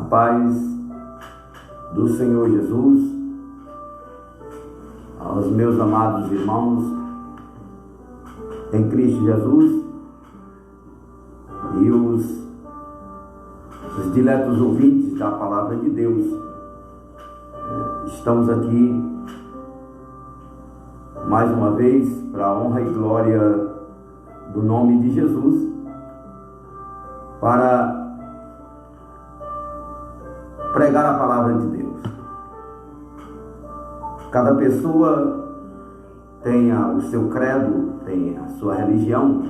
paz do Senhor Jesus, aos meus amados irmãos em Cristo Jesus e os diletos ouvintes da Palavra de Deus. Estamos aqui mais uma vez para a honra e glória do nome de Jesus, para pregar a Palavra de Deus. Cada pessoa tem o seu credo, tem a sua religião,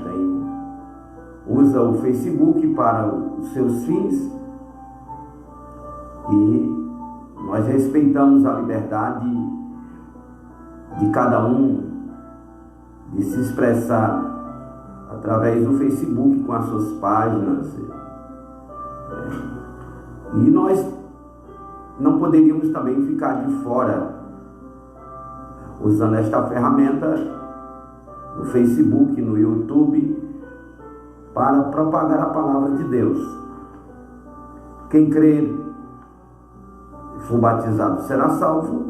usa o Facebook para os seus fins, e nós respeitamos a liberdade de cada um de se expressar através do Facebook com as suas páginas. E nós não poderíamos também ficar de fora usando esta ferramenta no Facebook, no YouTube, para propagar a palavra de Deus. Quem crer e for batizado será salvo,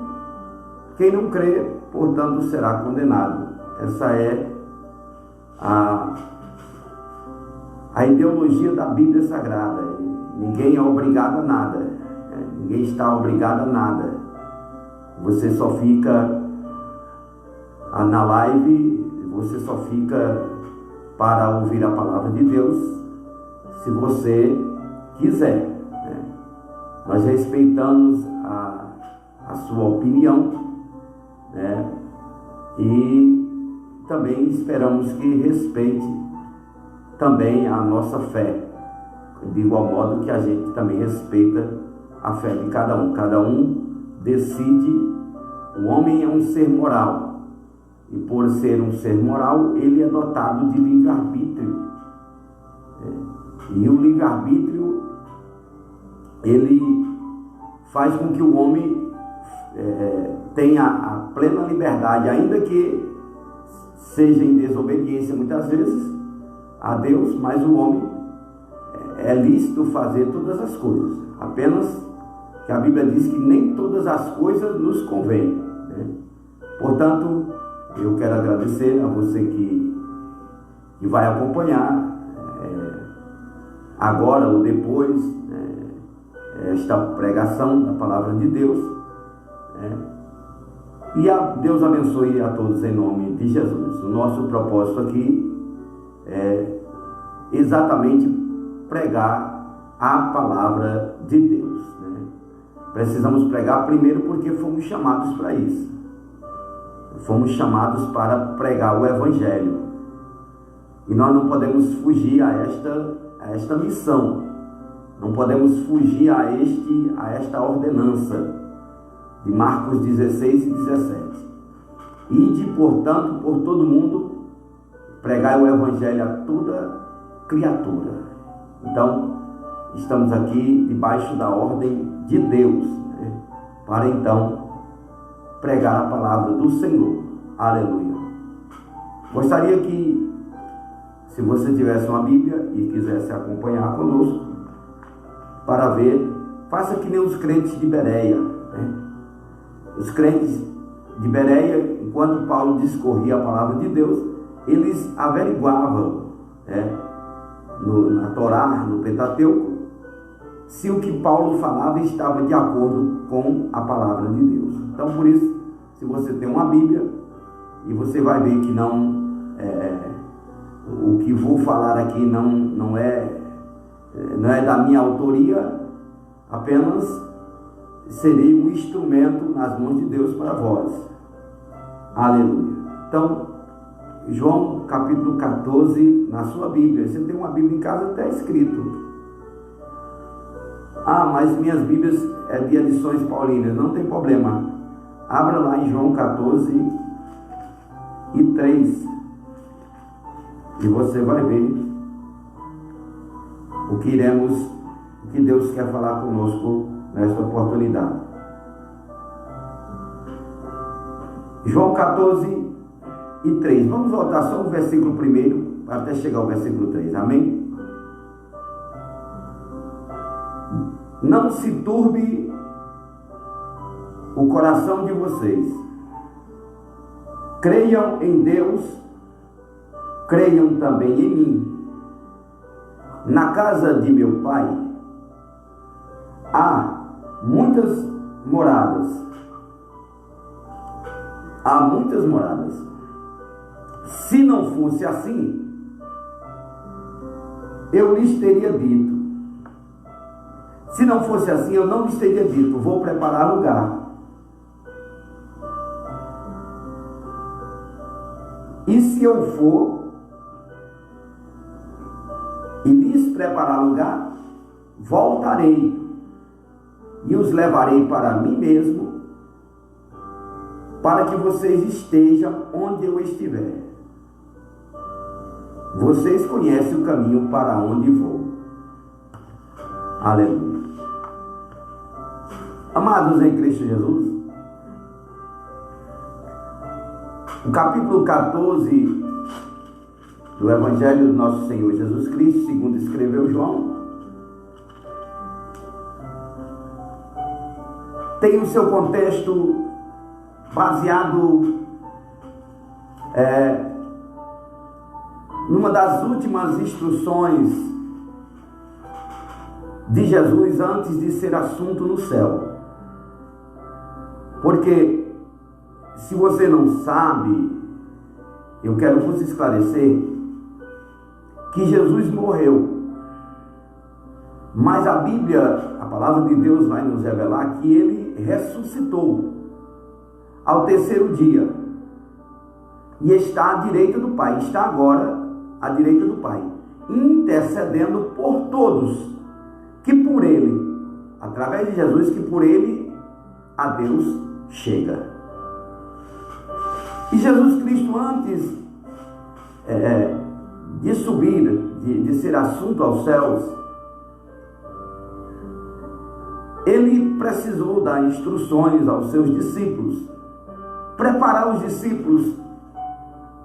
quem não crer, portanto, será condenado. Essa é a ideologia da Bíblia Sagrada. Ninguém é obrigado a nada, ninguém está obrigado a nada. Você só fica na live, você só fica para ouvir a palavra de Deus se você quiser. Nós respeitamos a sua opinião, e também esperamos que respeite também a nossa fé, de igual modo que a gente também respeita a fé de cada um. Cada um decide. O homem é um ser moral, e por ser um ser moral, ele é dotado de livre-arbítrio. E o livre-arbítrio, ele faz com que o homem tenha a plena liberdade, ainda que seja em desobediência muitas vezes a Deus, mas o homem é lícito fazer todas as coisas, apenas que a Bíblia diz que nem todas as coisas nos convêm. Portanto, eu quero agradecer a você que vai acompanhar agora ou depois esta pregação da palavra de Deus. E Deus abençoe a todos em nome de Jesus. O nosso propósito aqui é exatamente pregar a palavra de Deus. Precisamos pregar primeiro porque fomos chamados para isso. Fomos chamados para pregar o Evangelho. E nós não podemos fugir a esta missão. Não podemos fugir a esta ordenança de Marcos 16 e 17. Ide, portanto, por todo mundo, pregai o Evangelho a toda criatura. Então, estamos aqui debaixo da ordem de Deus, para então pregar a palavra do Senhor. Aleluia. Gostaria que, se você tivesse uma Bíblia e quisesse acompanhar conosco, para ver, faça que nem os crentes de Bereia. Os crentes de Bereia, enquanto Paulo discorria a palavra de Deus, eles averiguavam na Torá, no Pentateuco, se o que Paulo falava estava de acordo com a palavra de Deus. Então, por isso, se você tem uma Bíblia, e você vai ver que o que vou falar aqui não é da minha autoria, apenas serei um instrumento nas mãos de Deus para vós. Aleluia. Então, João capítulo 14, na sua Bíblia. Você tem uma Bíblia em casa, está escrito. Mas minhas Bíblias é de edições paulinas. Não tem problema. Abra lá em João 14 e 3. E você vai ver o que Deus quer falar conosco nesta oportunidade. João 14 e 3. Vamos voltar só no versículo 1 até chegar ao versículo 3. Amém? não se turbe o coração de vocês. Creiam em Deus, creiam também em mim. Na casa de meu Pai há muitas moradas. Há muitas moradas. Se não fosse assim, eu lhes teria dito. Se não fosse assim, eu não lhes teria dito: vou preparar lugar. E se eu for e lhes preparar lugar, voltarei e os levarei para mim mesmo, para que vocês estejam onde eu estiver. Vocês conhecem o caminho para onde vou. Aleluia. Amados em Cristo Jesus, o capítulo 14 do Evangelho do nosso Senhor Jesus Cristo, segundo escreveu João, tem o seu contexto baseado numa das últimas instruções de Jesus antes de ser assunto no céu. Porque, se você não sabe, eu quero vos esclarecer que Jesus morreu. Mas a Bíblia, a palavra de Deus vai nos revelar que ele ressuscitou ao terceiro dia. E está à direita do Pai, está agora à direita do Pai, intercedendo por todos, que por ele, através de Jesus, que por ele a Deus chega. E Jesus Cristo, antes de subir, de ser assunto aos céus, ele precisou dar instruções aos seus discípulos, preparar os discípulos,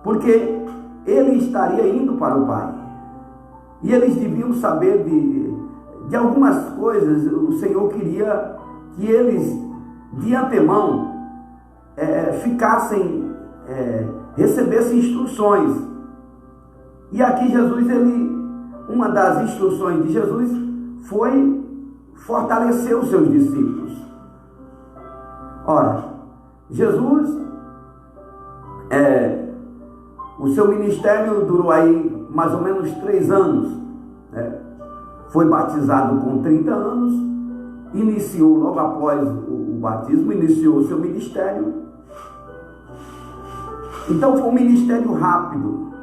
porque ele estaria indo para o Pai. E eles deviam saber de algumas coisas. O Senhor queria que eles, de antemão, recebessem instruções. E aqui Jesus, uma das instruções de Jesus foi fortalecer os seus discípulos. Ora, Jesus, o seu ministério durou aí mais ou menos 3 anos. Foi batizado com 30 anos, iniciou logo após o batismo, iniciou o seu ministério. Então foi um ministério rápido.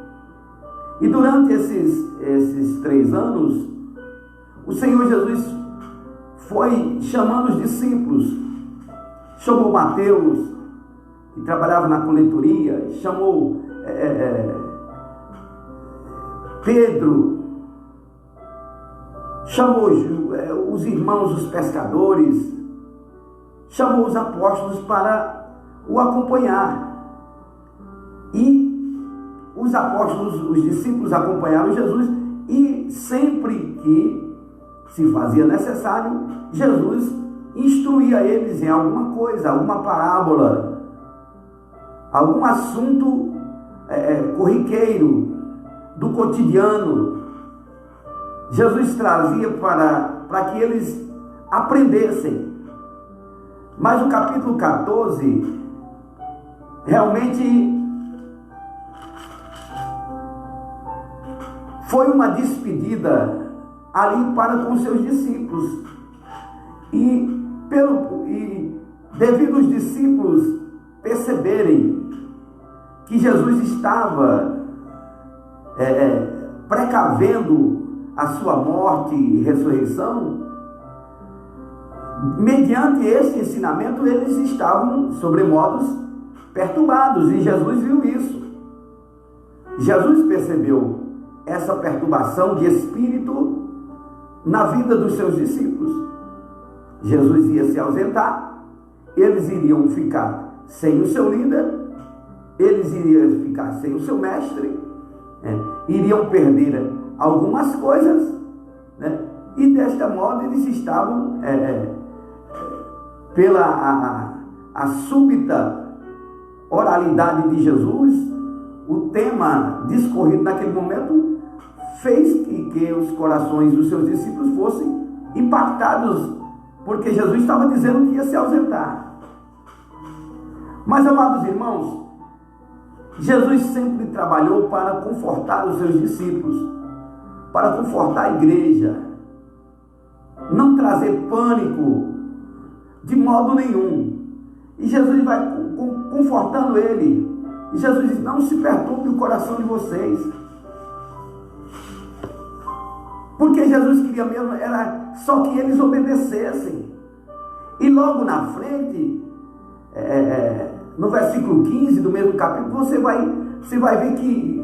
E durante esses 3 anos, o Senhor Jesus foi chamando os discípulos. Chamou Mateus, que trabalhava na coletoria, chamou Pedro, chamou os irmãos, os pescadores, chamou os apóstolos para o acompanhar. E os apóstolos, os discípulos acompanharam Jesus, e sempre que se fazia necessário, Jesus instruía eles em alguma coisa, alguma parábola, algum assunto corriqueiro do cotidiano. Jesus trazia para que eles aprendessem. Mas o capítulo 14 realmente foi uma despedida ali para com seus discípulos. E devido os discípulos perceberem que Jesus estava precavendo a sua morte e ressurreição, mediante esse ensinamento eles estavam sobremodos perturbados, e Jesus viu isso. Jesus percebeu essa perturbação de espírito na vida dos seus discípulos. Jesus ia se ausentar, eles iriam ficar sem o seu líder, eles iriam ficar sem o seu mestre, iriam perder algumas coisas, E desta modo eles estavam, pela a súbita oralidade de Jesus, o tema discorrido naquele momento fez que os corações dos seus discípulos fossem impactados, porque Jesus estava dizendo que ia se ausentar. Mas, amados irmãos, Jesus sempre trabalhou para confortar os seus discípulos, para confortar a igreja, não trazer pânico de modo nenhum. E Jesus vai confortando ele. E Jesus diz: não se perturbe o coração de vocês. Porque Jesus queria mesmo, era só que eles obedecessem. E logo na frente, no versículo 15 do mesmo capítulo, você vai ver que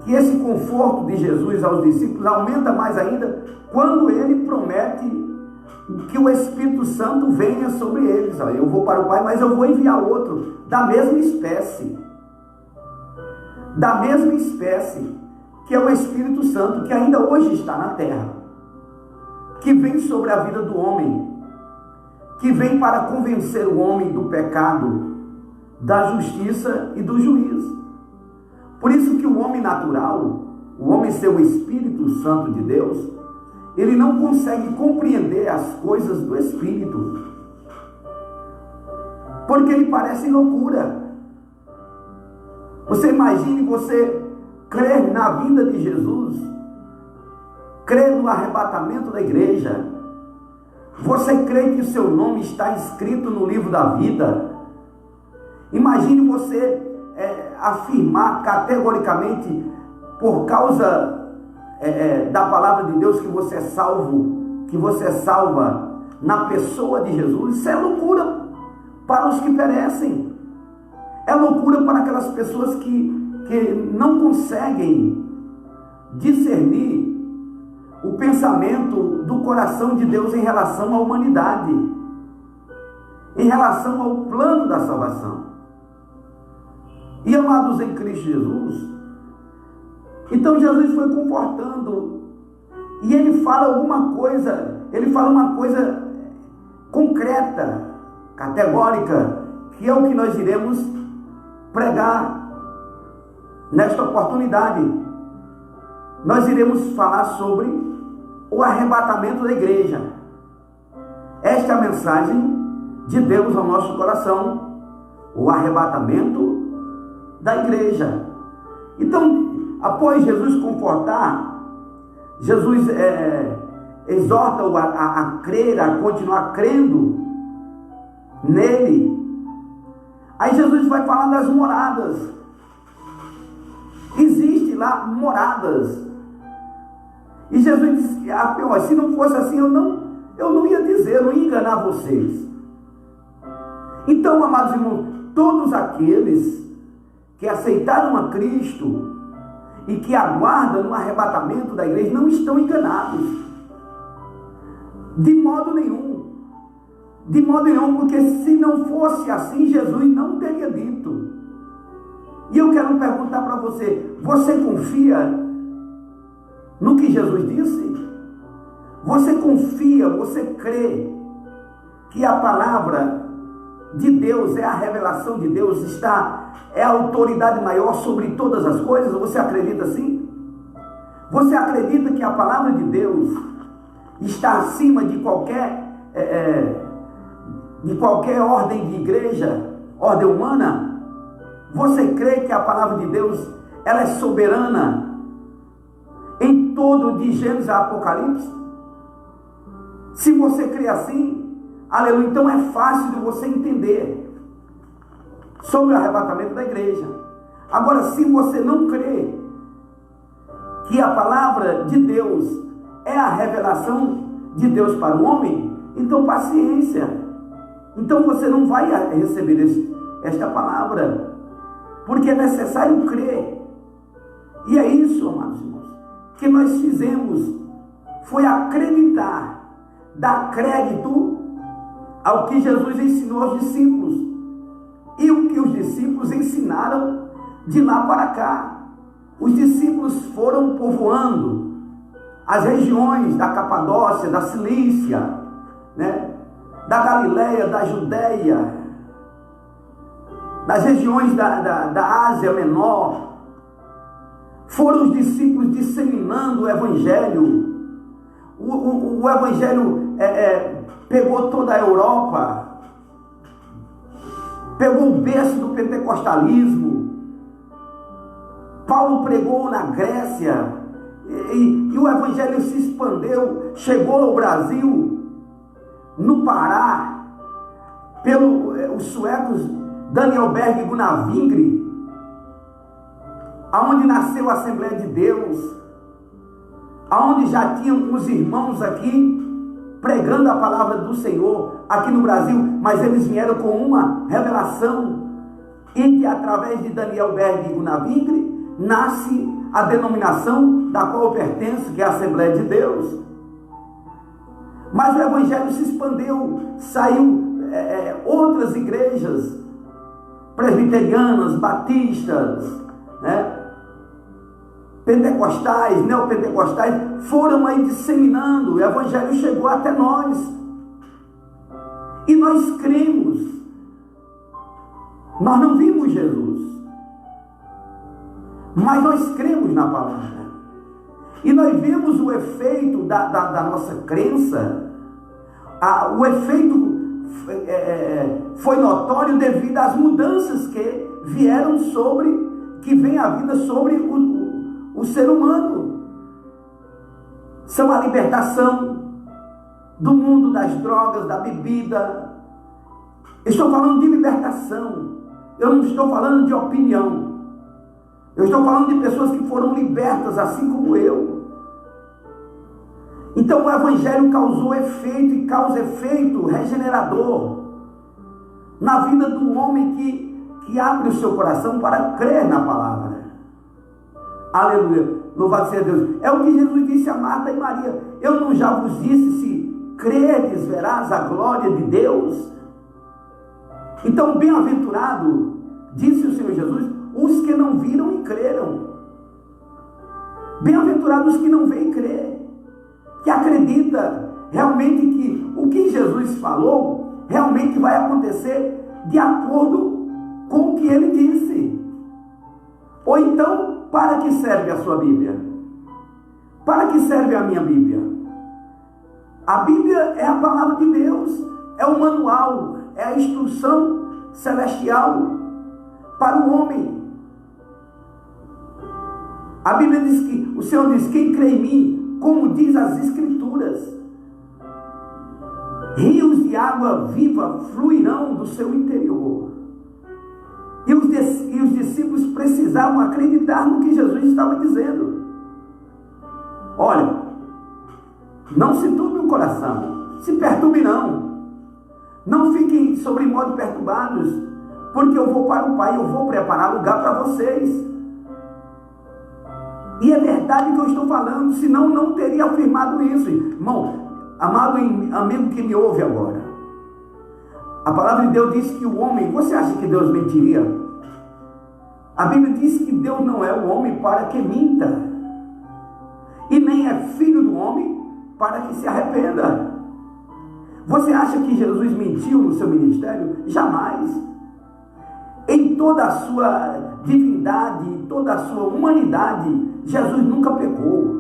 esse conforto de Jesus aos discípulos aumenta mais ainda quando ele promete que o Espírito Santo venha sobre eles. Eu vou para o Pai, mas eu vou enviar outro da mesma espécie, que é o Espírito Santo, que ainda hoje está na terra, que vem sobre a vida do homem, que vem para convencer o homem do pecado, da justiça e do juízo. Por isso que o homem natural, o homem sem o Espírito Santo de Deus, ele não consegue compreender as coisas do Espírito, porque ele parece loucura. Você imagine você crer na vinda de Jesus, crer no arrebatamento da igreja, você crê que o seu nome está escrito no livro da vida. Imagine você afirmar categoricamente, por causa da palavra de Deus, que você é salvo, que você é salva na pessoa de Jesus. Isso é loucura para os que perecem, é loucura para aquelas pessoas que não conseguem discernir o pensamento do coração de Deus em relação à humanidade, em relação ao plano da salvação. E amados em Cristo Jesus, então Jesus foi confortando, e ele fala uma coisa concreta, categórica, que é o que nós iremos pregar nesta oportunidade. Nós iremos falar sobre o arrebatamento da igreja. Esta é a mensagem de Deus ao nosso coração, o arrebatamento da igreja. Então, após Jesus confortar, Jesus exorta-o a crer, a continuar crendo nele. Aí Jesus vai falar das moradas. Existe lá moradas. E Jesus disse: se não fosse assim, eu não ia dizer, eu não ia enganar vocês. Então, amados irmãos, todos aqueles que aceitaram a Cristo e que aguardam no arrebatamento da igreja não estão enganados, de modo nenhum, porque se não fosse assim, Jesus não teria dito. E eu quero perguntar para você: você confia no que Jesus disse? Você confia, você crê que a palavra de Deus é a revelação de Deus, é a autoridade maior sobre todas as coisas? Você acredita assim? Você acredita que a palavra de Deus está acima de qualquer ordem de igreja, ordem humana? Você crê que a palavra de Deus, ela é soberana em todo, de Gênesis a Apocalipse? Se você crê assim, aleluia, então é fácil de você entender sobre o arrebatamento da igreja. Agora, se você não crê que a palavra de Deus é a revelação de Deus para o homem, então paciência. Então você não vai receber esta palavra, porque é necessário crer. E é isso, amados irmãos, que nós fizemos, foi acreditar, dar crédito ao que Jesus ensinou aos discípulos e o que os discípulos ensinaram de lá para cá. Os discípulos foram povoando as regiões da Capadócia, da Cilícia, né? Da Galileia, da Judéia, das regiões da Ásia Menor. Foram os discípulos disseminando o Evangelho. O Evangelho pegou toda a Europa, pegou o berço do pentecostalismo. Paulo pregou na Grécia, e o Evangelho se expandeu, chegou ao Brasil, no Pará, pelos suecos Daniel Berg e Gunnar Wingre, aonde nasceu a Assembleia de Deus, aonde já tinham os irmãos aqui pregando a palavra do Senhor aqui no Brasil, mas eles vieram com uma revelação, e que através de Daniel Berg e Gunnar Wingre nasce a denominação da qual eu pertenço, que é a Assembleia de Deus. Mas o Evangelho se expandeu, saiu outras igrejas, presbiterianas, batistas, né? Pentecostais, neopentecostais, foram aí disseminando, o Evangelho chegou até nós, e nós cremos. Nós não vimos Jesus, mas nós cremos na palavra, e nós vimos o efeito da nossa crença. O efeito foi notório devido às mudanças que vieram que vem a vida sobre o ser humano. São a libertação do mundo das drogas, da bebida. Estou falando de libertação, eu não estou falando de opinião. Eu estou falando de pessoas que foram libertas, assim como eu. Então o Evangelho causou efeito e causa efeito regenerador na vida do homem que abre o seu coração para crer na palavra. Aleluia, louvado seja Deus. É o que Jesus disse a Marta e Maria: eu não já vos disse, se credes verás a glória de Deus? Então, bem-aventurado, disse o Senhor Jesus, os que não viram e creram. Bem-aventurados os que não veem e creem, que acredita realmente que o que Jesus falou realmente vai acontecer de acordo com o que ele disse. Ou então, para que serve a sua Bíblia? Para que serve a minha Bíblia? A Bíblia é a palavra de Deus, é o manual, é a instrução celestial para o homem. A Bíblia diz que, o Senhor diz: quem crê em mim, como diz as Escrituras, rios de água viva fluirão do seu interior. E os discípulos precisavam acreditar no que Jesus estava dizendo. Olha, não se turbe o coração, se perturbe não fiquem sobre modo perturbados, porque eu vou para o Pai, eu vou preparar lugar para vocês. E é verdade que eu estou falando, senão não teria afirmado isso. Irmão, amado amigo que me ouve agora, a palavra de Deus diz que o homem, você acha que Deus mentiria? A Bíblia diz que Deus não é o homem para que minta, e nem é filho do homem para que se arrependa. Você acha que Jesus mentiu no seu ministério? Jamais. Em toda a sua divindade, em toda a sua humanidade, Jesus nunca pecou.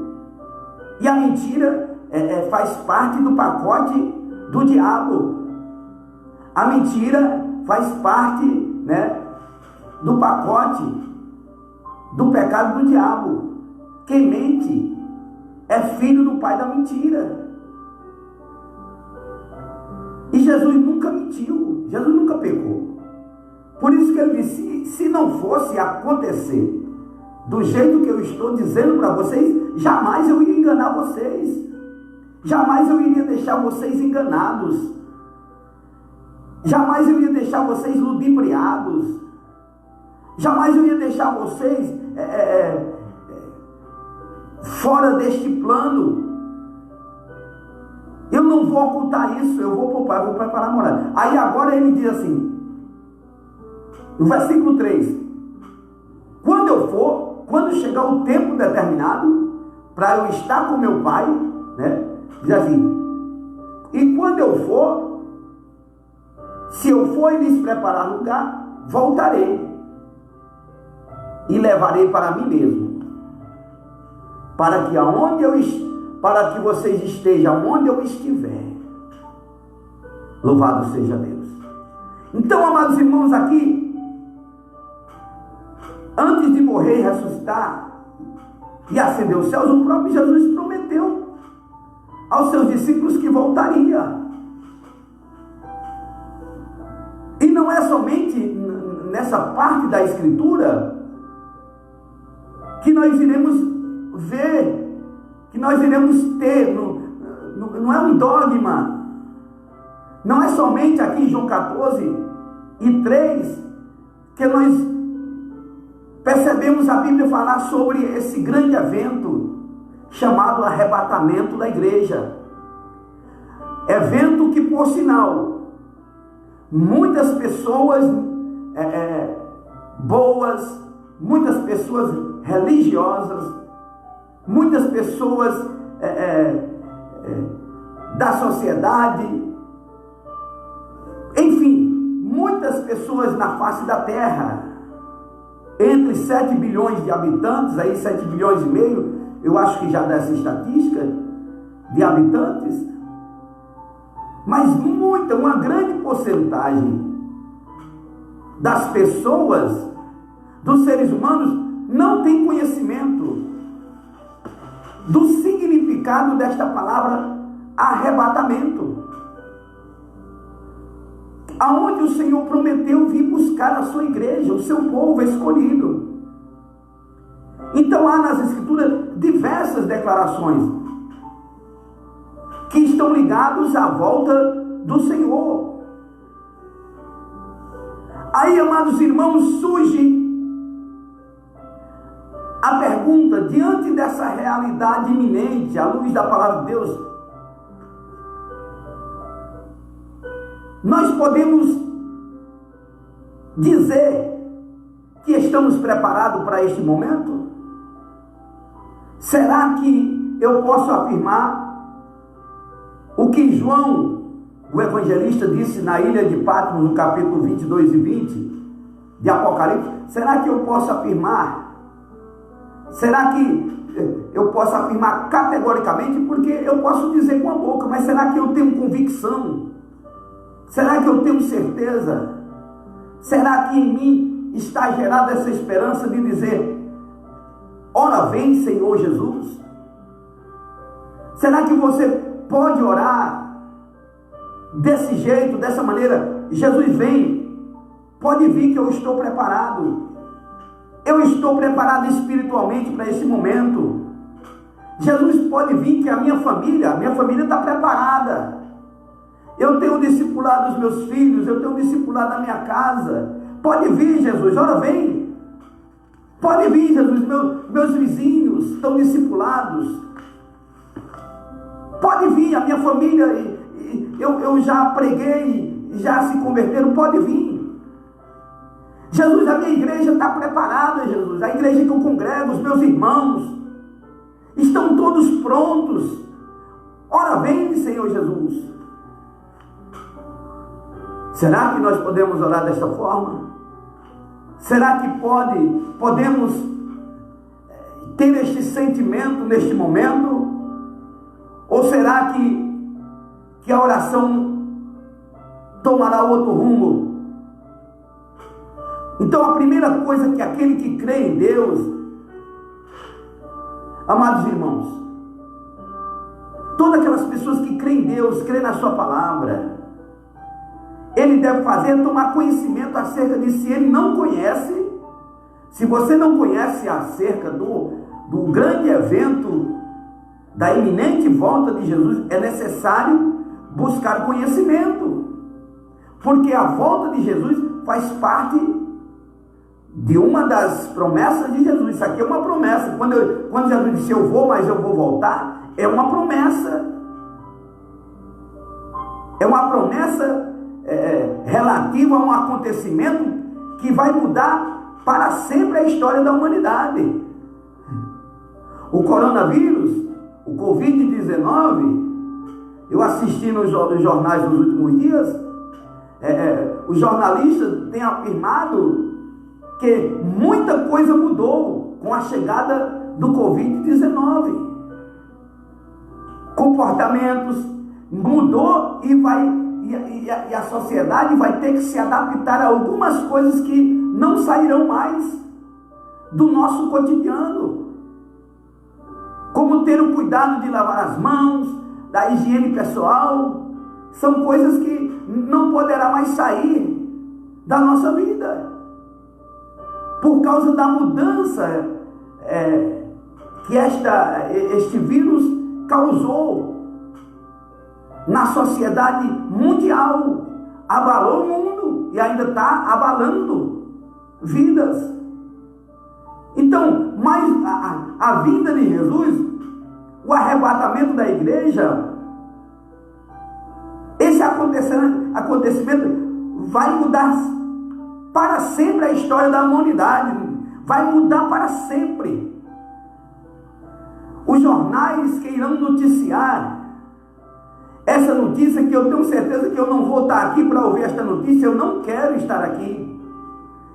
E a mentira faz parte do pacote do diabo. A mentira faz parte, né, do pacote do pecado do diabo. Quem mente é filho do pai da mentira. E Jesus nunca mentiu, Jesus nunca pecou. Por isso que ele disse: se não fosse acontecer do jeito que eu estou dizendo para vocês, jamais eu iria enganar vocês. Jamais eu iria deixar vocês enganados. Jamais eu ia deixar vocês ludibriados. Jamais eu ia deixar vocês fora deste plano. Eu não vou ocultar isso, eu vou poupar, eu vou preparar a morada. Aí agora ele diz assim, no versículo 3: quando chegar o tempo determinado, para eu estar com meu Pai, né? Diz assim: e quando eu for, se eu for e lhes preparar lugar, voltarei e levarei para mim mesmo, para que vocês estejam onde eu estiver. Louvado seja Deus. Então, amados irmãos, aqui, antes de morrer e ressuscitar e ascender aos céus, o próprio Jesus prometeu aos seus discípulos que voltaria. E não é somente nessa parte da Escritura que nós iremos ver, que nós iremos ter, não é um dogma, não é somente aqui em João 14:3 que nós percebemos a Bíblia falar sobre esse grande evento chamado arrebatamento da igreja. Evento que, por sinal, muitas pessoas boas, muitas pessoas religiosas, muitas pessoas da sociedade, enfim, muitas pessoas na face da terra, entre 7 bilhões de habitantes, aí 7 bilhões e meio, eu acho que já dessa estatística de habitantes, mas uma grande porcentagem das pessoas, dos seres humanos, não tem conhecimento do significado desta palavra arrebatamento, aonde o Senhor prometeu vir buscar a sua igreja, o seu povo escolhido. Então há nas Escrituras diversas declarações que estão ligados à volta do Senhor. Aí, amados irmãos, surge a pergunta, diante dessa realidade iminente, à luz da palavra de Deus, nós podemos dizer que estamos preparados para este momento? Será que eu posso afirmar o que João, o evangelista, disse na ilha de Patmos, no capítulo 22 e 20 de Apocalipse? Será que eu posso afirmar? Será que eu posso afirmar categoricamente? Porque eu posso dizer com a boca, mas será que eu tenho convicção? Será que eu tenho certeza? Será que em mim está gerada essa esperança de dizer: ora vem, Senhor Jesus? Será que você pode orar desse jeito, dessa maneira? Jesus vem, pode vir que eu estou preparado. Eu estou preparado espiritualmente para esse momento. Jesus pode vir que a minha família está preparada. Eu tenho discipulado os meus filhos, eu tenho discipulado a minha casa. Pode vir, Jesus, ora vem. Pode vir, Jesus, meus vizinhos estão discipulados. Pode vir, a minha família, eu já preguei, já se converteram, pode vir. Jesus, a minha igreja está preparada, Jesus. A igreja que eu congrego, os meus irmãos, estão todos prontos. Ora vem, Senhor Jesus. Será que nós podemos orar desta forma? Será que podemos ter este sentimento neste momento? Ou será que a oração tomará outro rumo? Então a primeira coisa que aquele que crê em Deus, amados irmãos, todas aquelas pessoas que creem em Deus, creem na sua palavra, ele deve fazer é tomar conhecimento acerca de, se ele não conhece, se você não conhece acerca do grande evento, da iminente volta de Jesus, é necessário buscar conhecimento, porque a volta de Jesus faz parte de uma das promessas de Jesus. Isso aqui é uma promessa. Quando Jesus disse: eu vou, mas eu vou voltar, é uma promessa. É uma promessa relativa a um acontecimento que vai mudar para sempre a história da humanidade. O coronavírus, o Covid-19, eu assisti nos jornais nos últimos dias, os jornalistas têm afirmado que muita coisa mudou com a chegada do Covid-19. Comportamentos mudou e a sociedade vai ter que se adaptar a algumas coisas que não sairão mais do nosso cotidiano, como ter o cuidado de lavar as mãos, da higiene pessoal. São coisas que não poderá mais sair da nossa vida, por causa da mudança que este vírus causou na sociedade mundial. Abalou o mundo e ainda está abalando vidas. Então, mas a vinda de Jesus, o arrebatamento da igreja, esse acontecimento vai mudar para sempre a história da humanidade, vai mudar para sempre. Os jornais que irão noticiar essa notícia, que eu tenho certeza que eu não vou estar aqui para ouvir esta notícia, eu não quero estar aqui,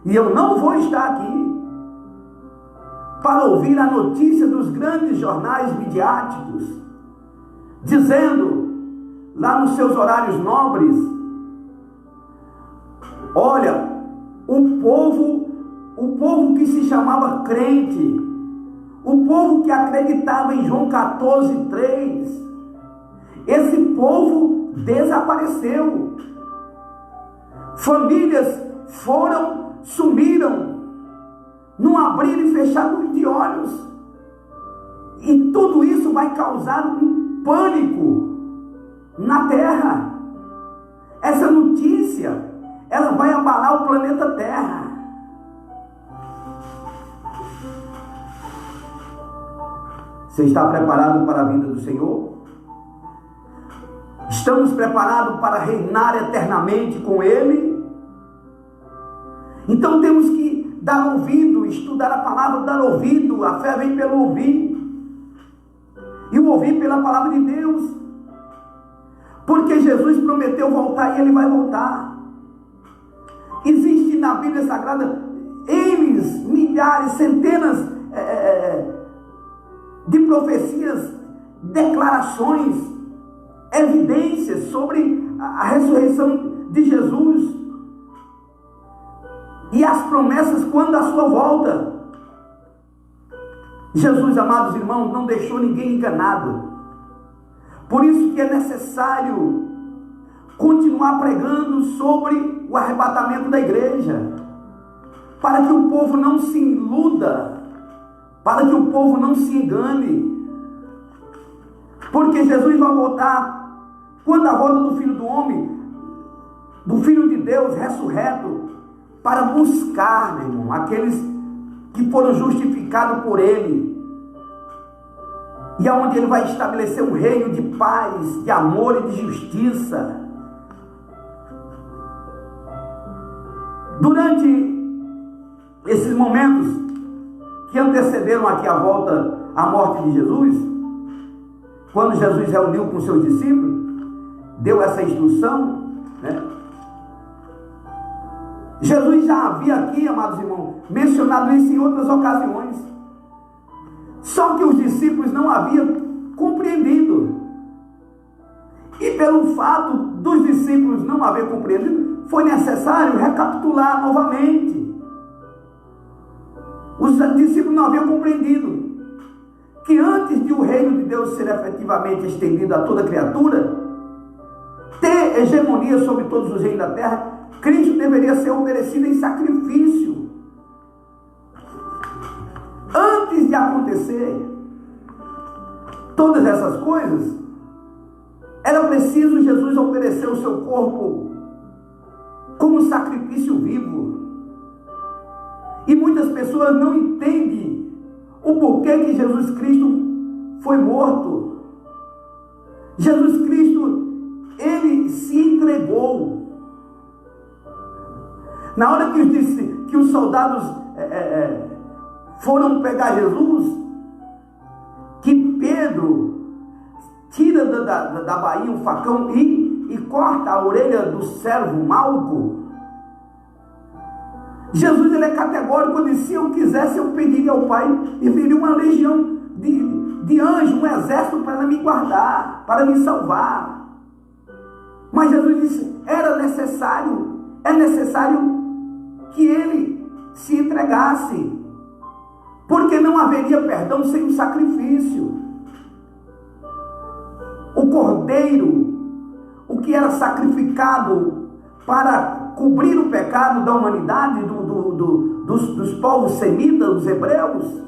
e eu não vou estar aqui para ouvir a notícia dos grandes jornais midiáticos, dizendo, lá nos seus horários nobres, olha, o povo que se chamava crente, o povo que acreditava em João 14:3, esse povo desapareceu. Famílias sumiram, num abrir e fechar de olhos. E tudo isso vai causar um pânico na terra. Essa notícia, ela vai abalar o planeta Terra. Você está preparado para a vinda do Senhor? Estamos preparados para reinar eternamente com Ele? Então temos que dar ouvido, estudar a palavra, dar ouvido. A fé vem pelo ouvir, e o ouvir pela palavra de Deus, porque Jesus prometeu voltar e Ele vai voltar. Existe na Bíblia Sagrada milhares, centenas de profecias, declarações, evidências sobre a ressurreição de Jesus e as promessas quando a sua volta. Jesus, amados irmãos, não deixou ninguém enganado. Por isso que é necessário continuar pregando sobre o arrebatamento da igreja, para que o povo não se iluda, para que o povo não se engane, porque Jesus vai voltar quando a volta do Filho do Homem, do Filho de Deus ressurreto, para buscar, meu irmão, aqueles que foram justificados por Ele, e aonde Ele vai estabelecer um reino de paz, de amor e de justiça. Durante esses momentos que antecederam aqui a volta, a morte de Jesus, quando Jesus reuniu com seus discípulos, deu essa instrução, né? Jesus já havia aqui, amados irmãos, mencionado isso em outras ocasiões, só que os discípulos não haviam compreendido, e pelo fato dos discípulos não haver compreendido, foi necessário recapitular novamente. Os discípulos não haviam compreendido que antes de o reino de Deus ser efetivamente estendido a toda criatura, ter hegemonia sobre todos os reinos da terra, Cristo deveria ser oferecido em sacrifício. Antes de acontecer todas essas coisas, era preciso Jesus oferecer o seu corpo como sacrifício vivo. E muitas pessoas não entendem o porquê que Jesus Cristo foi morto. Jesus Cristo, Ele se entregou. Na hora que os soldados foram pegar Jesus, Pedro tira da baía um facão e corta a orelha do servo Malco, Jesus ele é categórico, ele disse: se eu quisesse eu pediria ao Pai e viria uma legião de anjos, um exército para me guardar, para me salvar. Mas Jesus disse: é necessário que ele se entregasse, porque não haveria perdão sem o sacrifício. O cordeiro, o que era sacrificado para cobrir o pecado da humanidade, dos povos semitas, dos hebreus,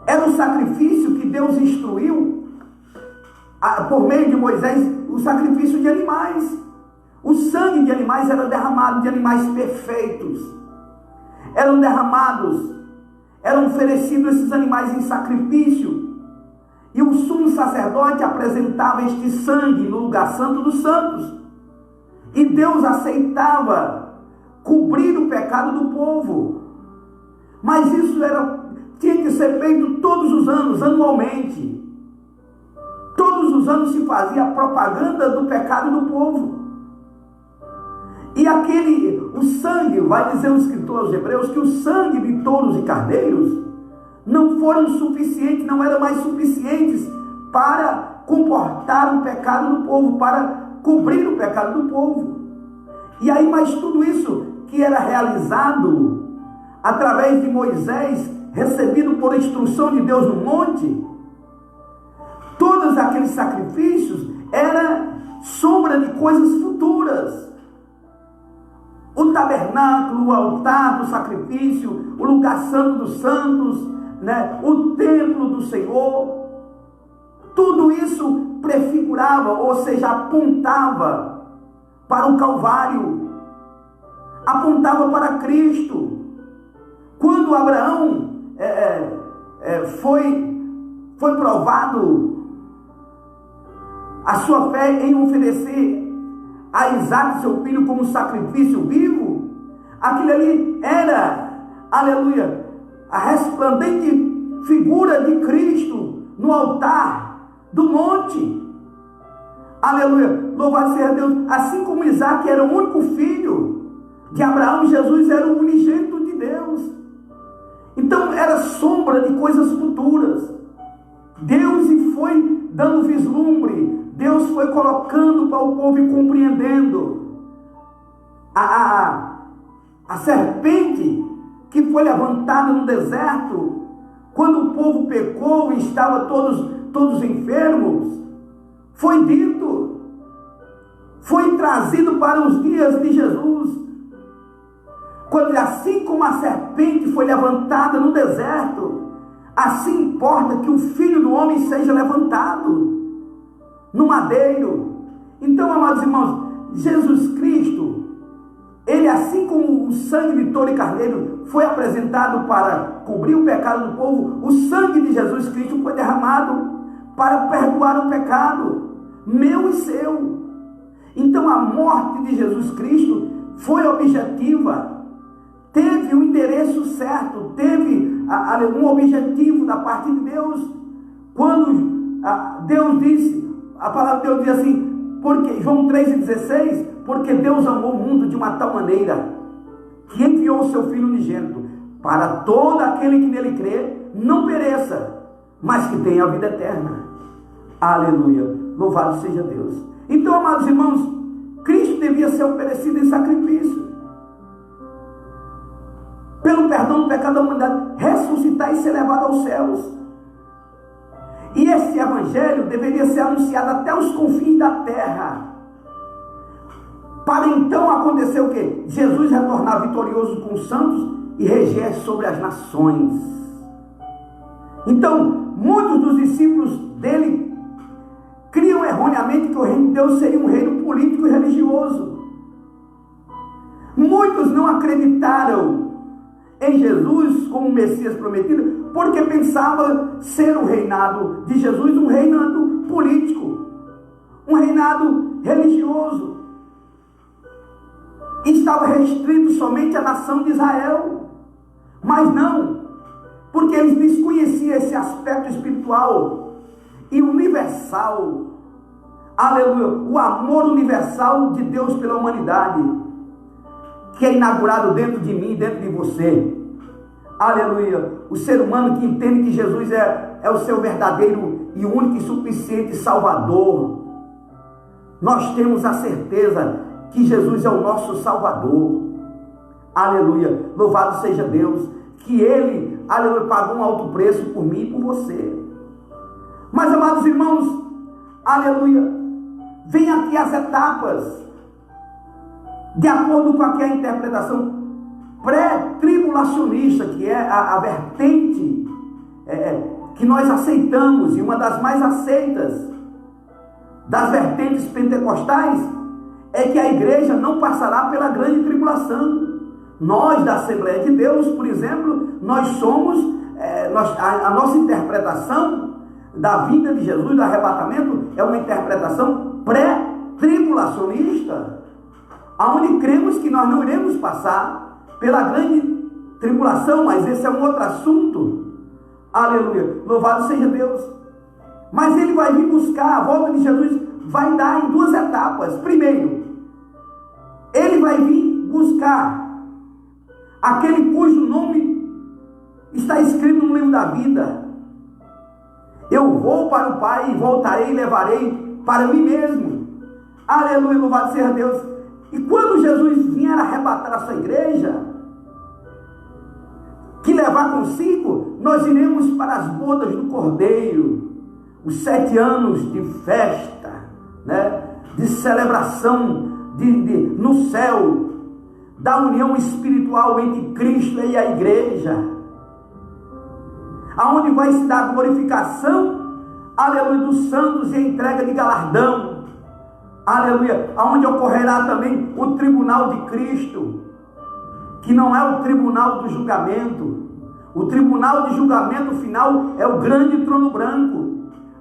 era o sacrifício que Deus instruiu por meio de Moisés, o sacrifício de animais. O sangue de animais era derramado, de animais perfeitos. Eram derramados, eram oferecidos esses animais em sacrifício. E o sumo sacerdote apresentava este sangue no lugar santo dos santos. E Deus aceitava cobrir o pecado do povo. Mas isso tinha que ser feito todos os anos, anualmente. Todos os anos se fazia a propaganda do pecado do povo. E o sangue, vai dizer o escritor aos Hebreus, que o sangue de touros e cardeiros não foram suficientes, não eram mais suficientes para comportar o pecado do povo, para cobrir o pecado do povo. E aí, mas tudo isso que era realizado através de Moisés, recebido por instrução de Deus no monte, todos aqueles sacrifícios eram sombra de coisas futuras. O tabernáculo, o altar do sacrifício, o lugar santo dos santos, o templo do Senhor, tudo isso prefigurava, ou seja, apontava para o Calvário, apontava para Cristo. Quando Abraão foi provado a sua fé em oferecer a Isaac, seu filho, como sacrifício vivo, aquilo ali era, aleluia, a resplandente figura de Cristo no altar do monte. Aleluia, louvado seja Deus. Assim como Isaac era o único filho de Abraão, Jesus era o unigênito de Deus. Então era sombra de coisas futuras. Deus foi dando vislumbre, Deus foi colocando para o povo e compreendendo. A serpente que foi levantada no deserto, quando o povo pecou e estava todos enfermos, foi dito, foi trazido para os dias de Jesus. Quando assim como a serpente foi levantada no deserto, assim importa que o Filho do Homem seja levantado no madeiro. Então, amados irmãos, Jesus Cristo, ele, assim como o sangue de touro e carneiro foi apresentado para cobrir o pecado do povo, o sangue de Jesus Cristo foi derramado para perdoar o pecado meu e seu. Então a morte de Jesus Cristo foi objetiva, teve um endereço certo, teve um objetivo da parte de Deus. Quando Deus disse, a palavra de Deus diz assim, porque João 3,16, porque Deus amou o mundo de uma tal maneira que enviou o seu Filho unigênito, para todo aquele que nele crê não pereça, mas que tenha a vida eterna. Aleluia, louvado seja Deus. Então, amados irmãos, Cristo devia ser oferecido em sacrifício pelo perdão do pecado da humanidade, ressuscitar e ser levado aos céus. E esse evangelho deveria ser anunciado até os confins da terra, para então acontecer o quê? Jesus retornar vitorioso com os santos e reger sobre as nações. Então, muitos dos discípulos dele criam erroneamente que o reino de Deus seria um reino político e religioso. Muitos não acreditaram em Jesus como Messias prometido, porque pensavam ser o reinado de Jesus um reinado político, um reinado religioso. Estava restrito somente à nação de Israel. Mas não, porque eles desconheciam esse aspecto espiritual. e universal. Aleluia, o amor universal de Deus pela humanidade, que é inaugurado dentro de mim, dentro de você. Aleluia, o ser humano que entende que Jesus é o seu verdadeiro e único e suficiente Salvador. Nós temos a certeza que Jesus é o nosso Salvador. Aleluia, louvado seja Deus, que Ele, aleluia, pagou um alto preço por mim e por você. Mas, amados irmãos, aleluia, vem aqui as etapas, de acordo com aqui a interpretação pré-tribulacionista, que é a vertente que nós aceitamos, e uma das mais aceitas das vertentes pentecostais, é que a igreja não passará pela grande tribulação. Nós da Assembleia de Deus, por exemplo, nós somos, a nossa interpretação da vinda de Jesus, do arrebatamento, é uma interpretação pré-tribulacionista, aonde cremos que nós não iremos passar pela grande tribulação, mas esse é um outro assunto. Aleluia, louvado seja Deus. Mas ele vai vir buscar, a volta de Jesus vai dar em duas etapas. Primeiro, ele vai vir buscar aquele cujo nome está escrito no livro da vida. Eu vou para o Pai e voltarei e levarei para mim mesmo. Aleluia, louvado seja Deus. E quando Jesus vier arrebatar a sua igreja, que levar consigo, nós iremos para as bodas do Cordeiro, os 7 anos de festa, né? De celebração no céu, da união espiritual entre Cristo e a igreja, aonde vai se dar a glorificação, aleluia, dos santos e a entrega de galardão, aleluia, aonde ocorrerá também o tribunal de Cristo, que não é o tribunal do julgamento. O tribunal de julgamento final é o grande trono branco,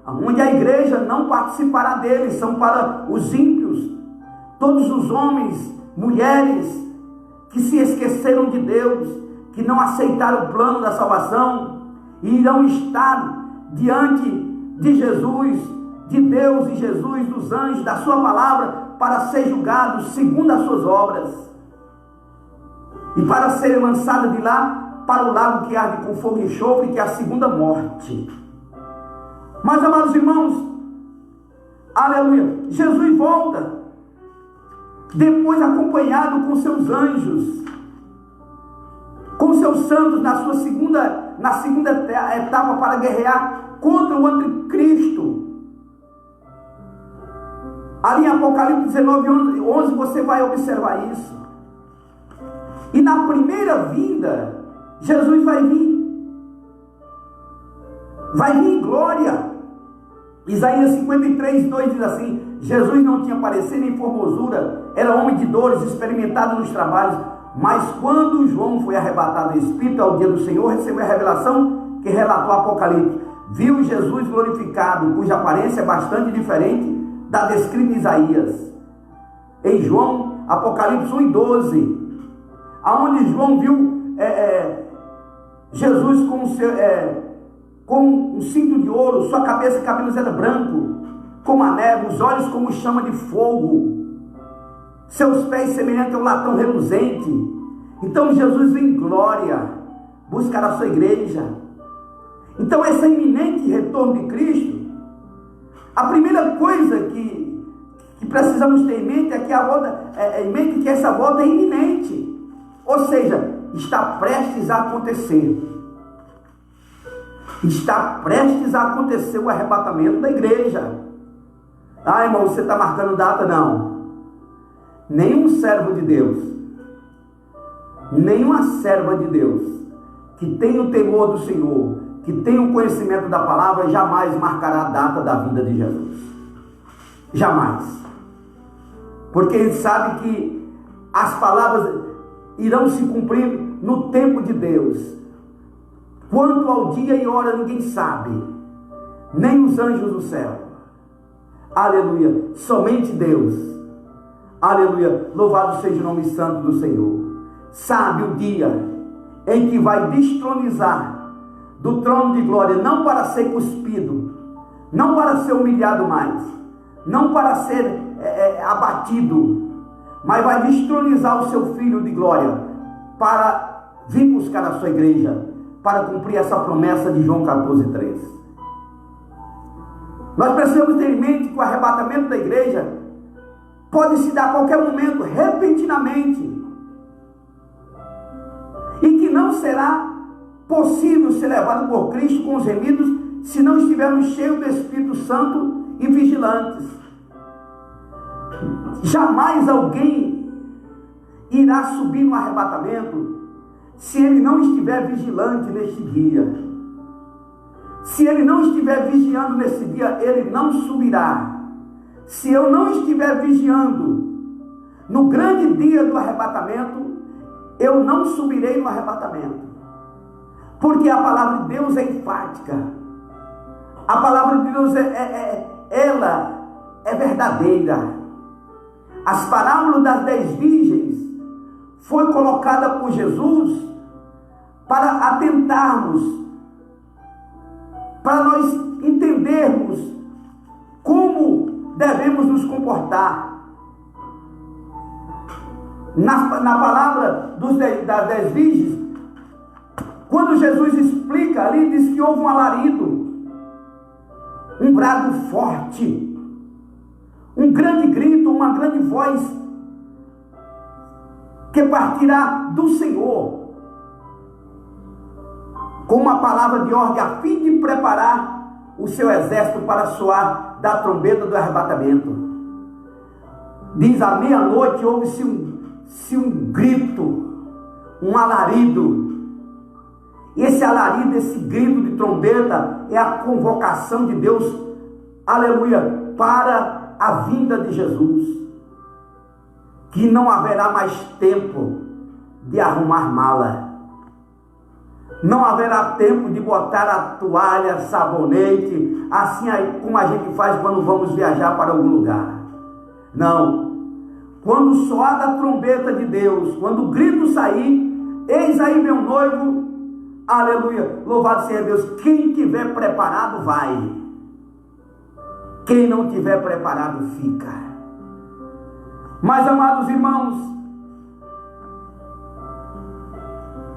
onde a igreja não participará dele, são para os ímpios, todos os homens, mulheres, que se esqueceram de Deus, que não aceitaram o plano da salvação, e irão estar diante de Jesus, de Deus e Jesus, dos anjos, da sua palavra, para ser julgados segundo as suas obras, e para serem lançados de lá para o lago que arde com fogo e enxofre, que é a segunda morte. Mas, amados irmãos, aleluia, Jesus volta, depois acompanhado com seus anjos, com seus santos, na segunda etapa para guerrear contra o anticristo. Ali em Apocalipse 19, 11, você vai observar isso. E na primeira vinda, Jesus vai vir em glória. Isaías 53, 2 diz assim: Jesus não tinha parecer nem formosura, era homem de dores, experimentado nos trabalhos, mas quando João foi arrebatado do Espírito ao dia do Senhor, recebeu a revelação que relatou Apocalipse. Viu Jesus glorificado, cuja aparência é bastante diferente da descrita em Isaías. Em João, Apocalipse 1 e 12, aonde João viu Jesus com um cinto de ouro, sua cabeça e cabelos era branco, como a neve, os olhos como chama de fogo, seus pés semelhantes ao latão reluzente. Então Jesus em glória buscar a sua igreja. Então esse iminente retorno de Cristo, a primeira coisa que precisamos ter em mente é que essa volta é iminente, ou seja, está prestes a acontecer. Está prestes a acontecer o arrebatamento da igreja. Ah, irmão, você está marcando data? Não. Nenhum servo de Deus, nenhuma serva de Deus, que tem o temor do Senhor, que tem o conhecimento da palavra, jamais marcará a data da vinda de Jesus. Jamais. Porque ele sabe que as palavras irão se cumprir no tempo de Deus. Quanto ao dia e hora ninguém sabe, nem os anjos do céu. Aleluia, somente Deus. Aleluia, louvado seja o nome santo do Senhor. Sabe o dia em que vai destronizar do trono de glória, não para ser cuspido, não para ser humilhado mais, não para ser abatido, mas vai destronizar o seu Filho de glória para vir buscar a sua igreja, para cumprir essa promessa de João 14:3. Nós precisamos ter em mente que o arrebatamento da igreja pode se dar a qualquer momento, repentinamente, e que não será possível ser levado por Cristo com os remidos se não estivermos cheios do Espírito Santo e vigilantes. Jamais alguém irá subir no arrebatamento se ele não estiver vigilante neste dia. Se ele não estiver vigiando nesse dia, ele não subirá. Se eu não estiver vigiando no grande dia do arrebatamento, eu não subirei no arrebatamento. Porque a palavra de Deus é enfática. A palavra de Deus ela é verdadeira. As parábolas das 10 virgens foi colocada por Jesus para atentarmos, para nós entendermos como devemos nos comportar. Na palavra das 10 virgens, quando Jesus explica ali, diz que houve um alarido, um brado forte, um grande grito, uma grande voz que partirá do Senhor, com uma palavra de ordem a fim de preparar o seu exército para soar da trombeta do arrebatamento. Diz, à meia-noite houve-se um grito, um alarido. Esse alarido, esse grito de trombeta é a convocação de Deus, aleluia, para a vinda de Jesus, que não haverá mais tempo de arrumar mala, não haverá tempo de botar a toalha, sabonete, assim como a gente faz quando vamos viajar para algum lugar. Não, quando soar da trombeta de Deus, quando o grito sair, eis aí meu noivo, aleluia, louvado seja Deus. Quem tiver preparado vai, quem não tiver preparado fica. Mas, amados irmãos,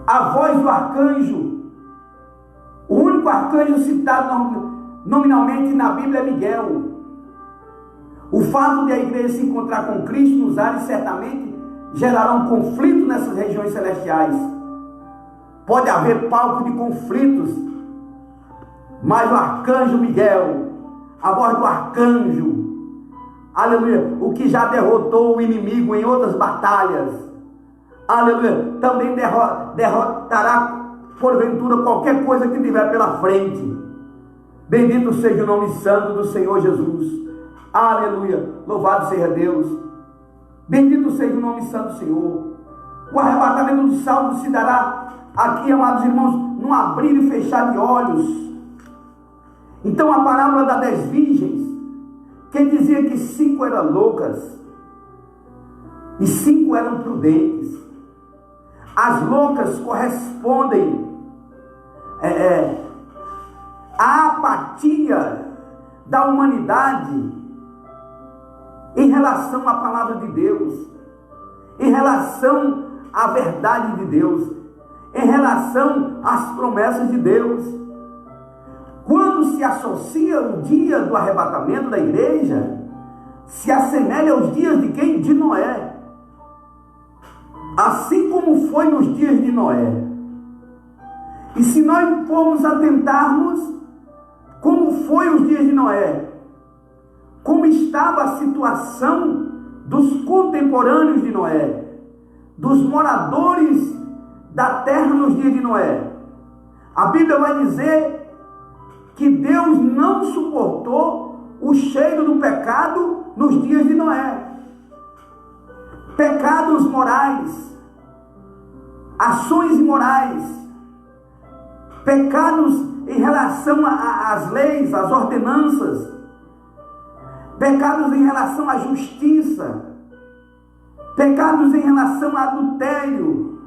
a voz do arcanjo, o único arcanjo citado nominalmente na Bíblia é Miguel. O fato de a igreja se encontrar com Cristo nos ares certamente gerará um conflito nessas regiões celestiais. Pode haver palco de conflitos, mas o arcanjo Miguel, a voz do arcanjo, aleluia, o que já derrotou o inimigo em outras batalhas, aleluia, também derrotará porventura qualquer coisa que tiver pela frente. Bendito seja o nome santo do Senhor Jesus, aleluia, louvado seja Deus, bendito seja o nome santo do Senhor. O arrebatamento dos salvos se dará aqui, amados irmãos, num abrir e fechar de olhos. Então a parábola das 10 virgens, que dizia que 5 eram loucas e 5 eram prudentes. As loucas correspondem à apatia da humanidade em relação à palavra de Deus, em relação à verdade de Deus, em relação às promessas de Deus. Quando se associa o dia do arrebatamento da igreja, se assemelha aos dias de quem? De Noé. Assim como foi nos dias de Noé. E se nós formos atentarmos como foi os dias de Noé, como estava a situação dos contemporâneos de Noé, dos moradores da terra nos dias de Noé, a Bíblia vai dizer que Deus não suportou o cheiro do pecado nos dias de Noé. Pecados morais, ações imorais, pecados em relação às leis, às ordenanças, pecados em relação à justiça, pecados em relação a adultério,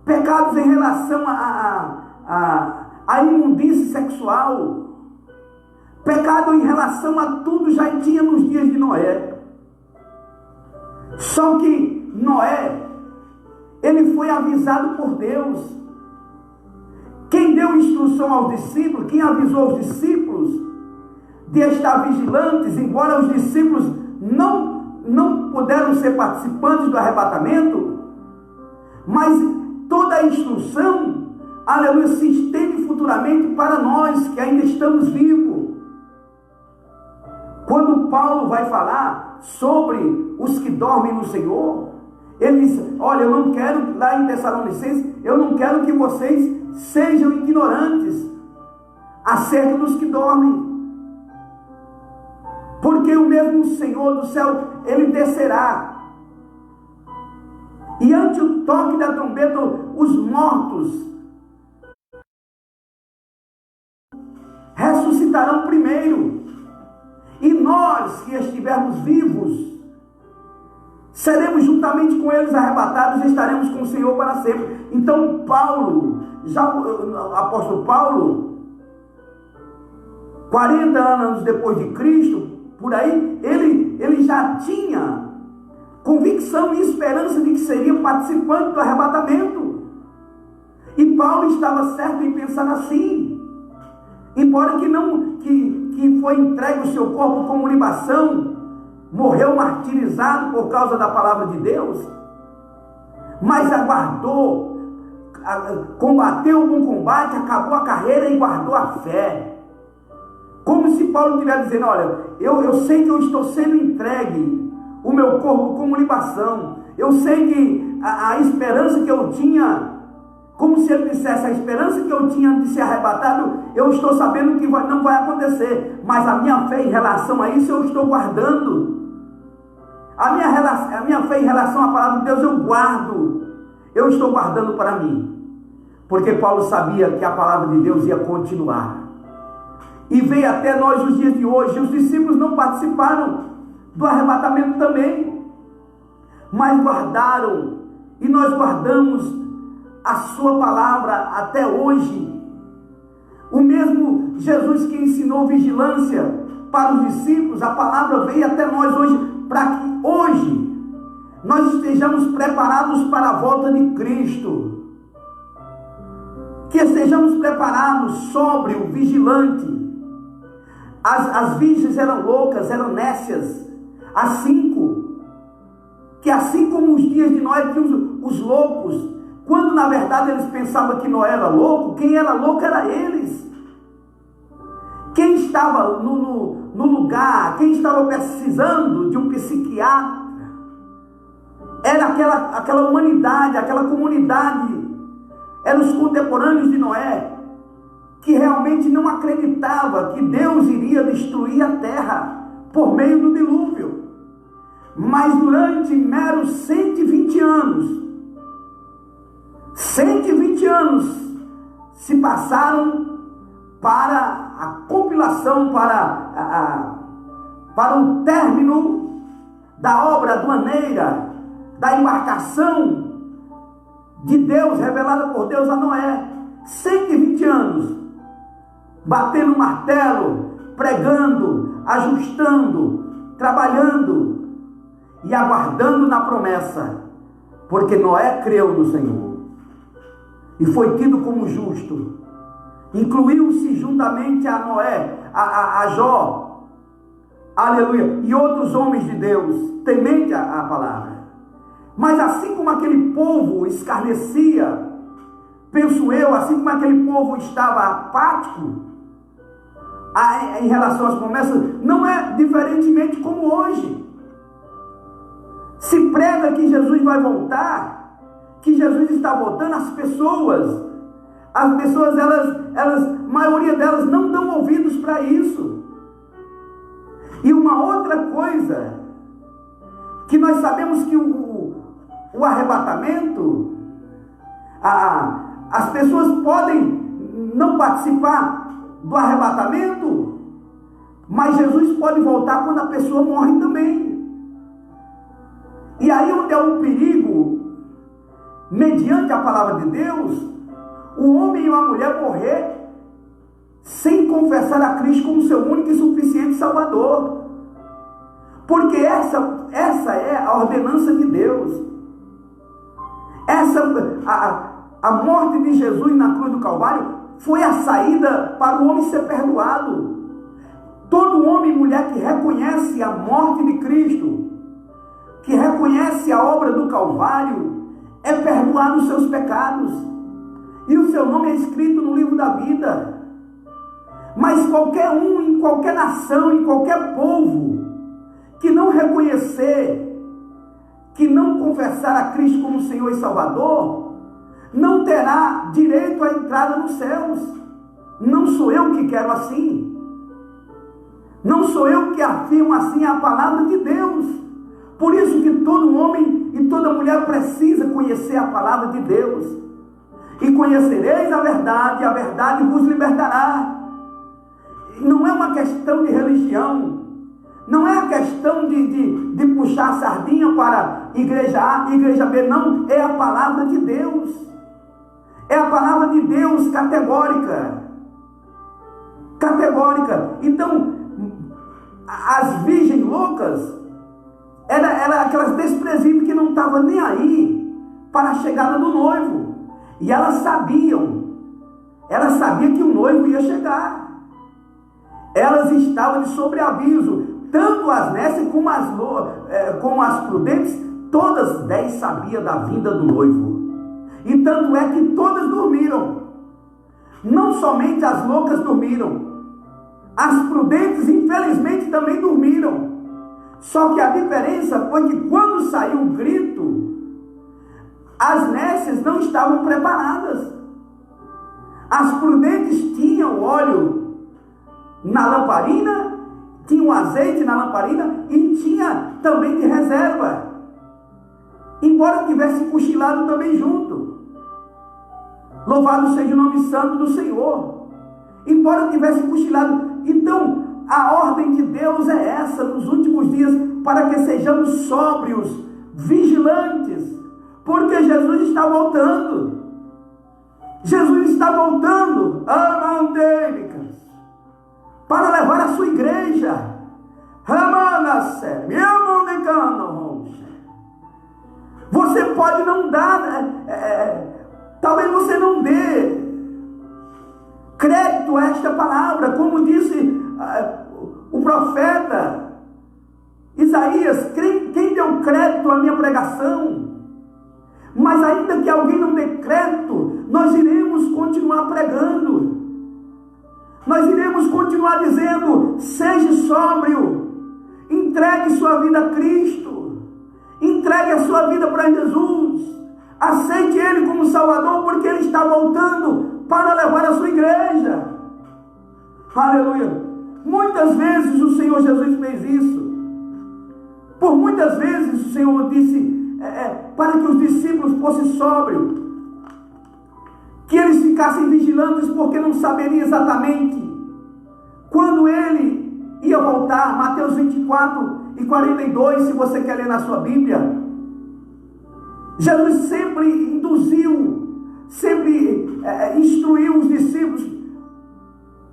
pecados em relação a imundície sexual, Pecado em relação a tudo já tinha nos dias de Noé. Só que Noé, ele foi avisado por Deus. Quem deu instrução aos discípulos, quem avisou os discípulos de estar vigilantes, embora os discípulos não puderam ser participantes do arrebatamento, mas toda a instrução, aleluia, se estende futuramente para nós que ainda estamos vivos. Quando Paulo vai falar sobre os que dormem no Senhor, ele diz: olha, eu não quero, lá em Tessalonicenses, eu não quero que vocês sejam ignorantes acerca dos que dormem, porque o mesmo Senhor do céu, ele descerá, e ante o toque da trombeta, os mortos ressuscitarão primeiro, e nós que estivermos vivos seremos juntamente com eles arrebatados e estaremos com o Senhor para sempre. Então Paulo, o apóstolo Paulo, 40 anos depois de Cristo, por aí, ele já tinha convicção e esperança de que seria participante do arrebatamento. E Paulo estava certo em pensar assim. Embora que foi entregue o seu corpo como libação, morreu martirizado por causa da palavra de Deus, mas aguardou, combateu o bom combate, acabou a carreira e guardou a fé. Como se Paulo estivesse dizendo: olha, eu sei que eu estou sendo entregue o meu corpo como libação. Eu sei que a esperança que eu tinha, como se ele dissesse, a esperança que eu tinha de ser arrebatado, eu estou sabendo que não vai acontecer, mas a minha fé em relação a isso eu estou guardando. A minha fé em relação à palavra de Deus eu guardo. Eu estou guardando para mim, porque Paulo sabia que a palavra de Deus ia continuar. E veio até nós os dias de hoje. Os discípulos não participaram do arrebatamento também, mas guardaram, e nós guardamos a sua palavra até hoje. O mesmo Jesus que ensinou vigilância para os discípulos, a palavra veio até nós hoje, para que hoje nós estejamos preparados para a volta de Cristo, que estejamos preparados, sóbrio, vigilante. As virgens eram loucas, eram nécias, assim como os dias de Noé tinham os loucos, quando na verdade eles pensavam que Noé era louco, quem era louco era eles. Quem estava no lugar, quem estava precisando de um psiquiatra, era aquela humanidade, aquela comunidade, eram os contemporâneos de Noé, que realmente não acreditava que Deus iria destruir a terra por meio do dilúvio. Mas durante meros 120 anos se passaram para a compilação, para o término da obra aduaneira, da embarcação de Deus, revelada por Deus a Noé. 120 anos, batendo martelo, pregando, ajustando, trabalhando e aguardando na promessa, porque Noé creu no Senhor e foi tido como justo. Incluiu-se juntamente a Noé, a Jó, aleluia, e outros homens de Deus, temente a palavra. Mas assim como aquele povo escarnecia, penso eu, assim como aquele povo estava apático em relação às promessas, não é diferentemente como hoje. Se prega que Jesus vai voltar, que Jesus está voltando, as pessoas, elas, maioria delas não dão ouvidos para isso. E uma outra coisa, que nós sabemos que o arrebatamento, as pessoas podem não participar do arrebatamento, mas Jesus pode voltar quando a pessoa morre também. E aí onde é um perigo, mediante a palavra de Deus, o homem e a mulher morrer sem confessar a Cristo como seu único e suficiente Salvador. Porque essa é a ordenança de Deus. A morte de Jesus na cruz do Calvário foi a saída para o homem ser perdoado. Todo homem e mulher que reconhece a morte de Cristo, que reconhece a obra do Calvário, é perdoado os seus pecados. E o seu nome é escrito no livro da vida. Mas qualquer um, em qualquer nação, em qualquer povo, que não reconhecer, que não confessar a Cristo como Senhor e Salvador, não terá direito à entrada nos céus. Não sou eu que quero assim. Não sou eu que afirmo assim a palavra de Deus. Por isso que todo homem e toda mulher precisa conhecer a palavra de Deus. E conhecereis a verdade vos libertará. Não é uma questão de religião. Não é a questão de puxar a sardinha para igreja A, igreja B. Não, é a palavra de Deus. É a palavra de Deus categórica. Categórica. Então, as virgens loucas eram aquelas desprezíveis que não estavam nem aí para a chegada do noivo. E elas sabiam que o noivo ia chegar. Elas estavam de sobreaviso. Tanto as nécias como as prudentes, todas 10 sabiam da vinda do noivo. E tanto é que todas dormiram. Não somente as loucas dormiram. As prudentes, infelizmente, também dormiram. Só que a diferença foi que quando saiu o grito, as nécias não estavam preparadas. As prudentes tinham óleo na lamparina, tinham azeite na lamparina e tinha também de reserva. Embora tivesse cochilado também junto. Louvado seja o nome santo do Senhor. Embora tivesse cochilado. Então, a ordem de Deus é essa nos últimos dias, para que sejamos sóbrios, vigilantes, porque Jesus está voltando. Jesus está voltando, para levar a sua igreja. Você pode não dar, talvez você não dê crédito a esta palavra, como disse o profeta Isaías, quem deu crédito à minha pregação? Mas ainda que alguém não dê crédito, nós iremos continuar pregando. Nós iremos continuar dizendo: seja sóbrio, entregue sua vida a Cristo, entregue a sua vida para Jesus, aceite Ele como Salvador, porque Ele está voltando para levar a sua igreja. Aleluia. Muitas vezes o Senhor Jesus fez isso. Por muitas vezes o Senhor disse para que os discípulos fossem sóbrios, que eles ficassem vigilantes, porque não saberiam exatamente quando Ele ia voltar. Mateus 24 e 42, se você quer ler na sua Bíblia. Jesus sempre induziu, sempre instruiu os discípulos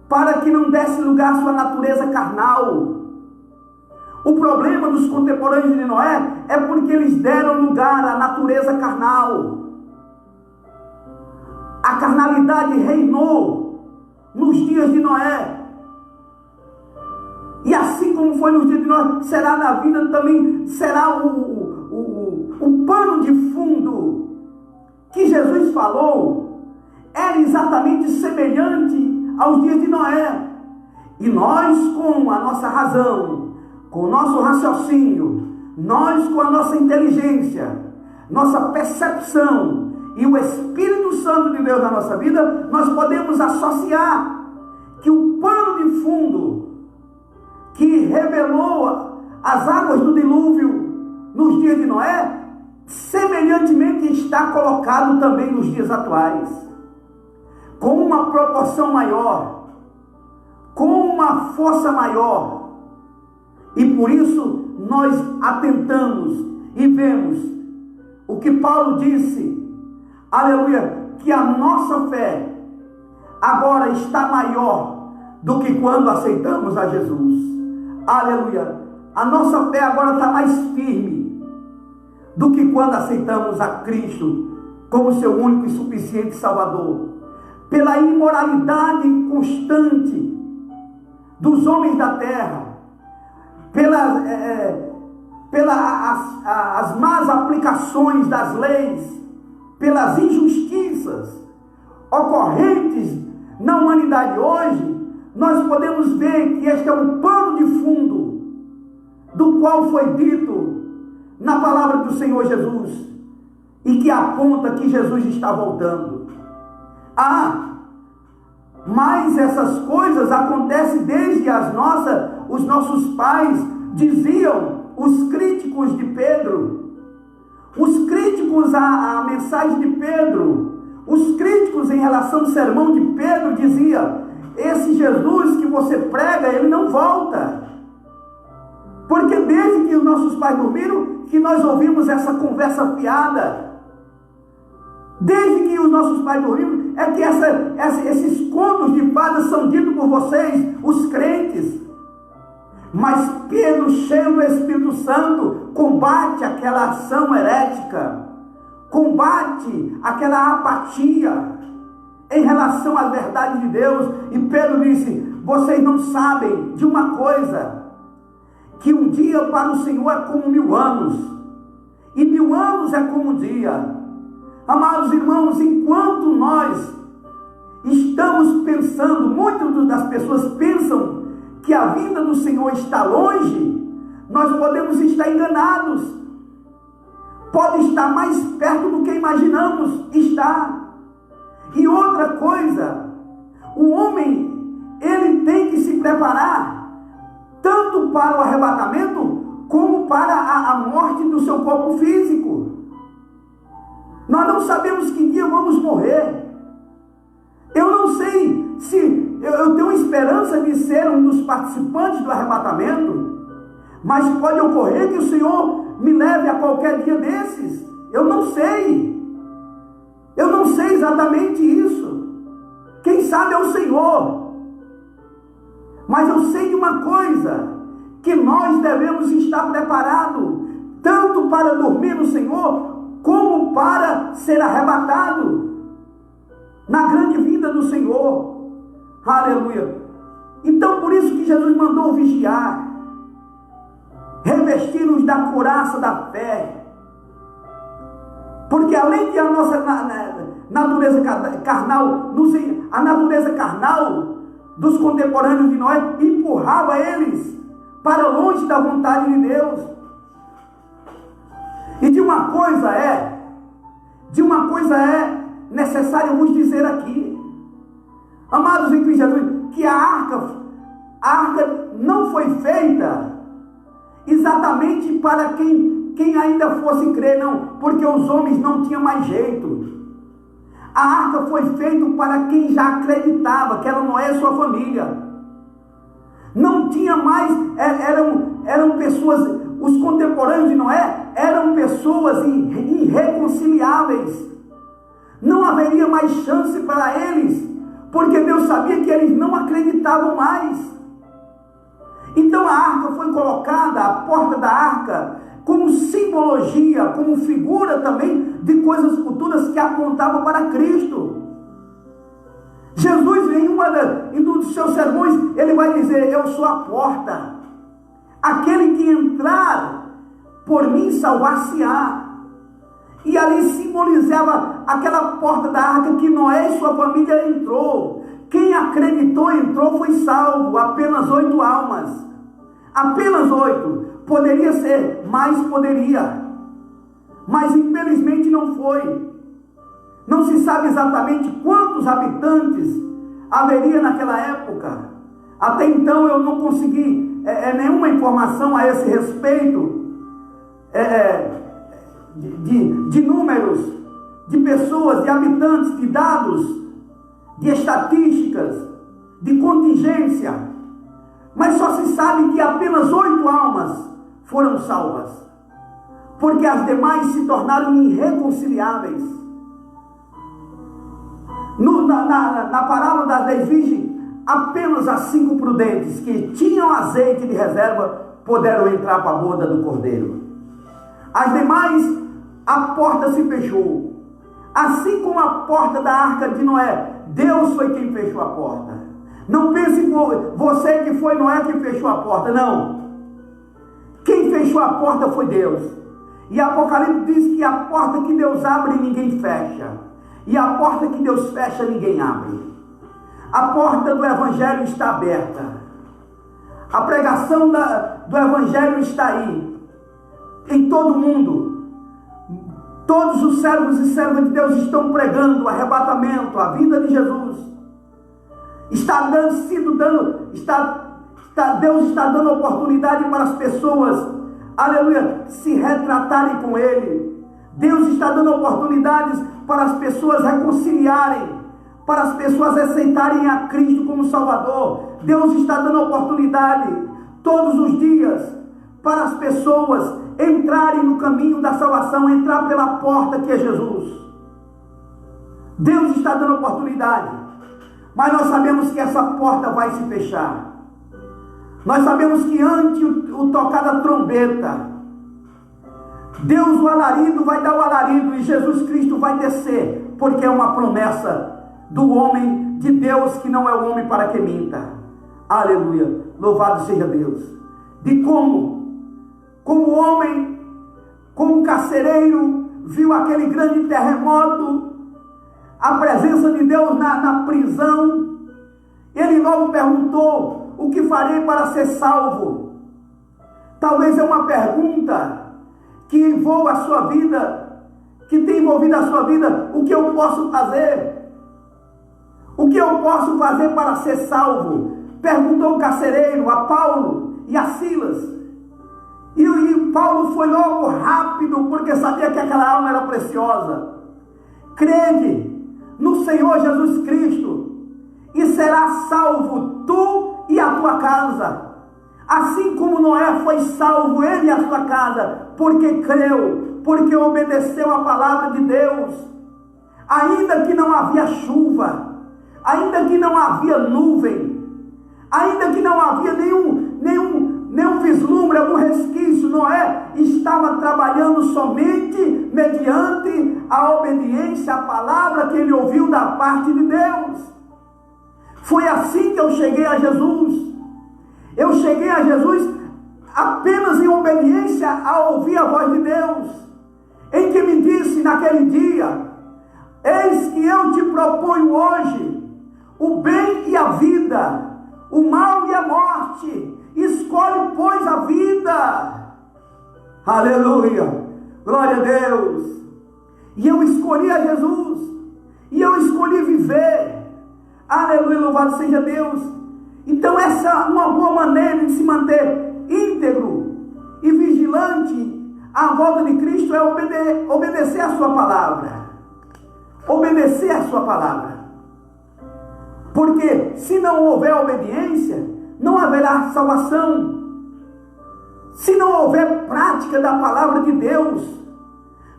para que não desse lugar à sua natureza carnal. O problema dos contemporâneos de Noé é porque eles deram lugar à natureza carnal. A carnalidade reinou nos dias de Noé. E assim como foi nos dias de Noé, será na vida também, será o pano de fundo que Jesus falou, era exatamente semelhante aos dias de Noé. E nós, com a nossa razão, com o nosso raciocínio, nós com a nossa inteligência, nossa percepção e o Espírito Santo de Deus na nossa vida, nós podemos associar que o pano de fundo que revelou as águas do dilúvio nos dias de Noé, semelhantemente está colocado também nos dias atuais, com uma proporção maior, com uma força maior. E por isso nós atentamos e vemos o que Paulo disse, aleluia, que a nossa fé agora está maior do que quando aceitamos a Jesus. Aleluia! A nossa fé agora está mais firme do que quando aceitamos a Cristo como seu único e suficiente Salvador. Pela imoralidade constante dos homens da terra, as más aplicações das leis, pelas injustiças ocorrentes na humanidade hoje, nós podemos ver que este é um pano de fundo do qual foi dito na palavra do Senhor Jesus e que aponta que Jesus está voltando. Mas essas coisas acontecem desde os nossos pais, diziam os críticos de Pedro, os críticos à mensagem de Pedro, os críticos em relação ao sermão de Pedro diziam: esse Jesus que você prega, ele não volta. Porque desde que os nossos pais dormiram, que nós ouvimos essa conversa fiada. Desde que os nossos pais dormiram, é que esses contos de fadas são ditos por vocês, os crentes. Mas Pedro, cheio do Espírito Santo, combate aquela ação herética, combate aquela apatia em relação à verdade de Deus. E Pedro disse: vocês não sabem de uma coisa, que um dia para o Senhor é como 1000 anos, e 1000 anos é como um dia. Amados irmãos, enquanto nós estamos pensando, muitas das pessoas pensam que a vinda do Senhor está longe, nós podemos estar enganados. Pode estar mais perto do que imaginamos estar. E outra coisa, o homem, ele tem que se preparar tanto para o arrebatamento como para a morte do seu corpo físico. Nós não sabemos que dia vamos morrer. Eu não sei se eu tenho esperança de ser um dos participantes do arrebatamento, mas pode ocorrer que o Senhor me leve a qualquer dia desses. Eu não sei. Eu não sei exatamente isso. Quem sabe é o Senhor. Mas eu sei de uma coisa, que nós devemos estar preparados, tanto para dormir no Senhor, como para ser arrebatado na grande vinda do Senhor. Aleluia! Então por isso que Jesus mandou vigiar, revestir-nos da couraça da fé, porque além de a nossa natureza carnal, a natureza carnal dos contemporâneos de Noé empurrava eles para longe da vontade de Deus. E de uma coisa é necessário vos dizer aqui, amados em Cristo Jesus, que a arca não foi feita exatamente para quem ainda fosse crer, não, porque os homens não tinham mais jeito. A arca foi feita para quem já acreditava, que era Noé e sua família. Não tinha mais, eram pessoas, os contemporâneos de Noé eram pessoas irreconciliáveis. Não haveria mais chance para eles, porque Deus sabia que eles não acreditavam mais. Então a arca foi colocada, a porta da arca, como simbologia, como figura também de coisas futuras que apontavam para Cristo. Jesus, em um dos seus sermões, ele vai dizer: eu sou a porta, aquele que entrar por mim salvar-se-á. E ali simbolizava aquela porta da arca que Noé e sua família entrou. Quem acreditou entrou, foi salvo. Apenas 8 almas, apenas 8. Poderia ser, mais poderia, mas infelizmente não foi. Não se sabe exatamente quantos habitantes haveria naquela época. Até então eu não consegui nenhuma informação a esse respeito, de números, de pessoas, de habitantes, de dados, de estatísticas, de contingência. Mas só se sabe que apenas 8 almas foram salvas, porque as demais se tornaram irreconciliáveis. Na parábola das 10 virgens, apenas as 5 prudentes que tinham azeite de reserva puderam entrar para a boda do Cordeiro. As demais, a porta se fechou. Assim como a porta da arca de Noé, Deus foi quem fechou a porta. Não pense você que foi Noé que fechou a porta, não. Quem fechou a porta foi Deus. E Apocalipse diz que a porta que Deus abre, ninguém fecha. E a porta que Deus fecha, ninguém abre. A porta do Evangelho está aberta. A pregação do Evangelho está aí. Em todo o mundo. Todos os servos e servas de Deus estão pregando o arrebatamento, a vinda de Jesus. Deus está dando oportunidade para as pessoas, aleluia, se retratarem com Ele. Deus está dando oportunidades para as pessoas reconciliarem, para as pessoas aceitarem a Cristo como Salvador. Deus está dando oportunidade todos os dias para as pessoas entrarem no caminho da salvação, entrar pela porta que é Jesus. Deus está dando oportunidade, mas nós sabemos que essa porta vai se fechar. Nós sabemos que antes o tocar da trombeta, Deus, o alarido, vai dar o alarido e Jesus Cristo vai descer, porque é uma promessa do homem de Deus, que não é o homem para que minta. Aleluia, louvado seja Deus. De como o homem, como carcereiro, viu aquele grande terremoto, a presença de Deus na prisão, ele logo perguntou: o que farei para ser salvo? Talvez é uma pergunta que envolva a sua vida, que tem envolvido a sua vida. O que eu posso fazer? O que eu posso fazer para ser salvo? Perguntou o carcereiro a Paulo e a Silas. E Paulo foi logo rápido, porque sabia que aquela alma era preciosa. Crede no Senhor Jesus Cristo e serás salvo tu e a tua casa. Assim como Noé foi salvo, ele e a sua casa, porque creu, porque obedeceu a palavra de Deus. Ainda que não havia chuva, ainda que não havia nuvem, ainda que não havia nenhum vislumbre, algum resquício, Noé estava trabalhando somente mediante a obediência à palavra que ele ouviu da parte de Deus. Foi assim que eu cheguei a Jesus. Eu cheguei a Jesus apenas em obediência a ouvir a voz de Deus, em que me disse naquele dia: eis que eu te proponho hoje o bem e a vida, o mal e a morte. Escolhe, pois, a vida. Aleluia, glória a Deus. E eu escolhi a Jesus, e eu escolhi viver. Aleluia, louvado seja Deus. Então essa é uma boa maneira de se manter íntegro e vigilante à volta de Cristo, é obedecer a sua palavra. Obedecer a sua palavra. Porque se não houver obediência, não haverá salvação. Se não houver prática da palavra de Deus,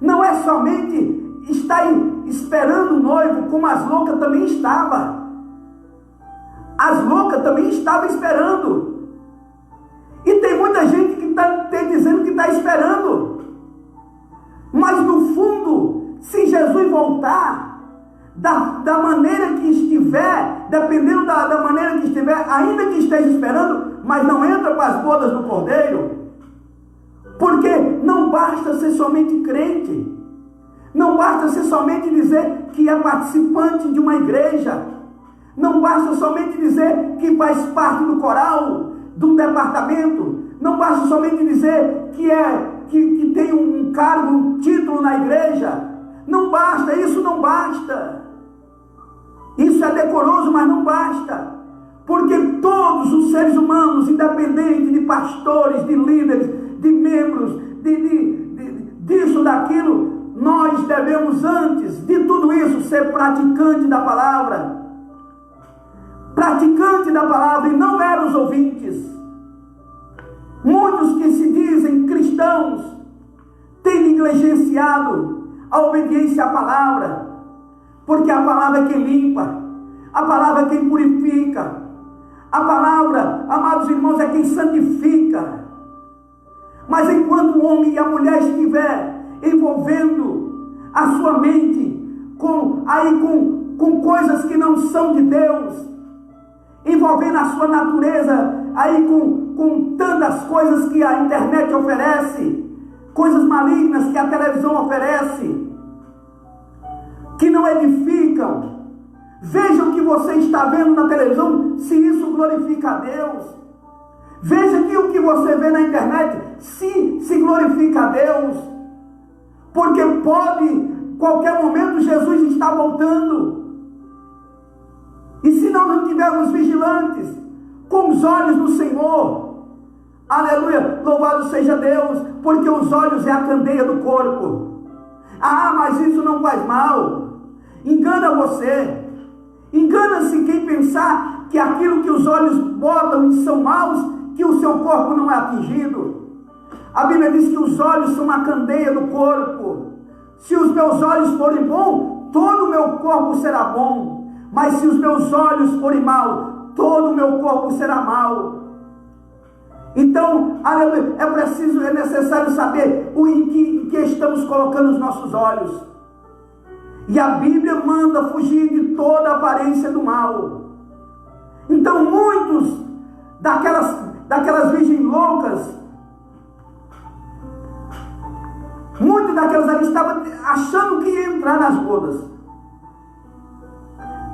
não é somente estar esperando o noivo, como as loucas também estavam. As loucas também estavam esperando. E tem muita gente que está dizendo que está esperando. Mas no fundo, se Jesus voltar, da maneira que estiver, dependendo da maneira que estiver, ainda que esteja esperando, mas não entra para as bodas do Cordeiro. Porque não basta ser somente crente. Não basta ser somente dizer que é participante de uma igreja. Não basta somente dizer que faz parte do coral, de um departamento. Não basta somente dizer que tem um cargo, um título na igreja. Não basta, isso não basta. Isso é decoroso, mas não basta. Porque todos os seres humanos, independente de pastores, de líderes, de membros, disso, daquilo, nós devemos, antes de tudo isso, ser praticante da palavra. Praticante da palavra, e não meros ouvintes. Muitos que se dizem cristãos têm negligenciado a obediência à palavra, porque a palavra é quem limpa, a palavra é quem purifica, A palavra, amados irmãos, é quem santifica. Mas enquanto o homem e a mulher estiver envolvendo a sua mente com coisas que não são de Deus, envolvendo a sua natureza com tantas coisas que a internet oferece, coisas malignas que a televisão oferece, que não edificam. Veja o que você está vendo na televisão, se isso glorifica a Deus. Veja que o que você vê na internet, se glorifica a Deus. Porque qualquer momento, Jesus está voltando. E se nós não estivermos vigilantes, com os olhos no Senhor, aleluia, louvado seja Deus, porque os olhos é a candeia do corpo. Ah, mas isso não faz mal. Engana você. Engana-se quem pensar que aquilo que os olhos botam e são maus, que o seu corpo não é atingido. A Bíblia diz que os olhos são a candeia do corpo. Se os meus olhos forem bons, todo o meu corpo será bom. Mas se os meus olhos forem maus, todo o meu corpo será mau. Então, aleluia, é necessário saber em que estamos colocando os nossos olhos. E a Bíblia manda fugir de toda aparência do mal. Então muitos daquelas virgens loucas, muitos daquelas ali estavam achando que ia entrar nas bodas,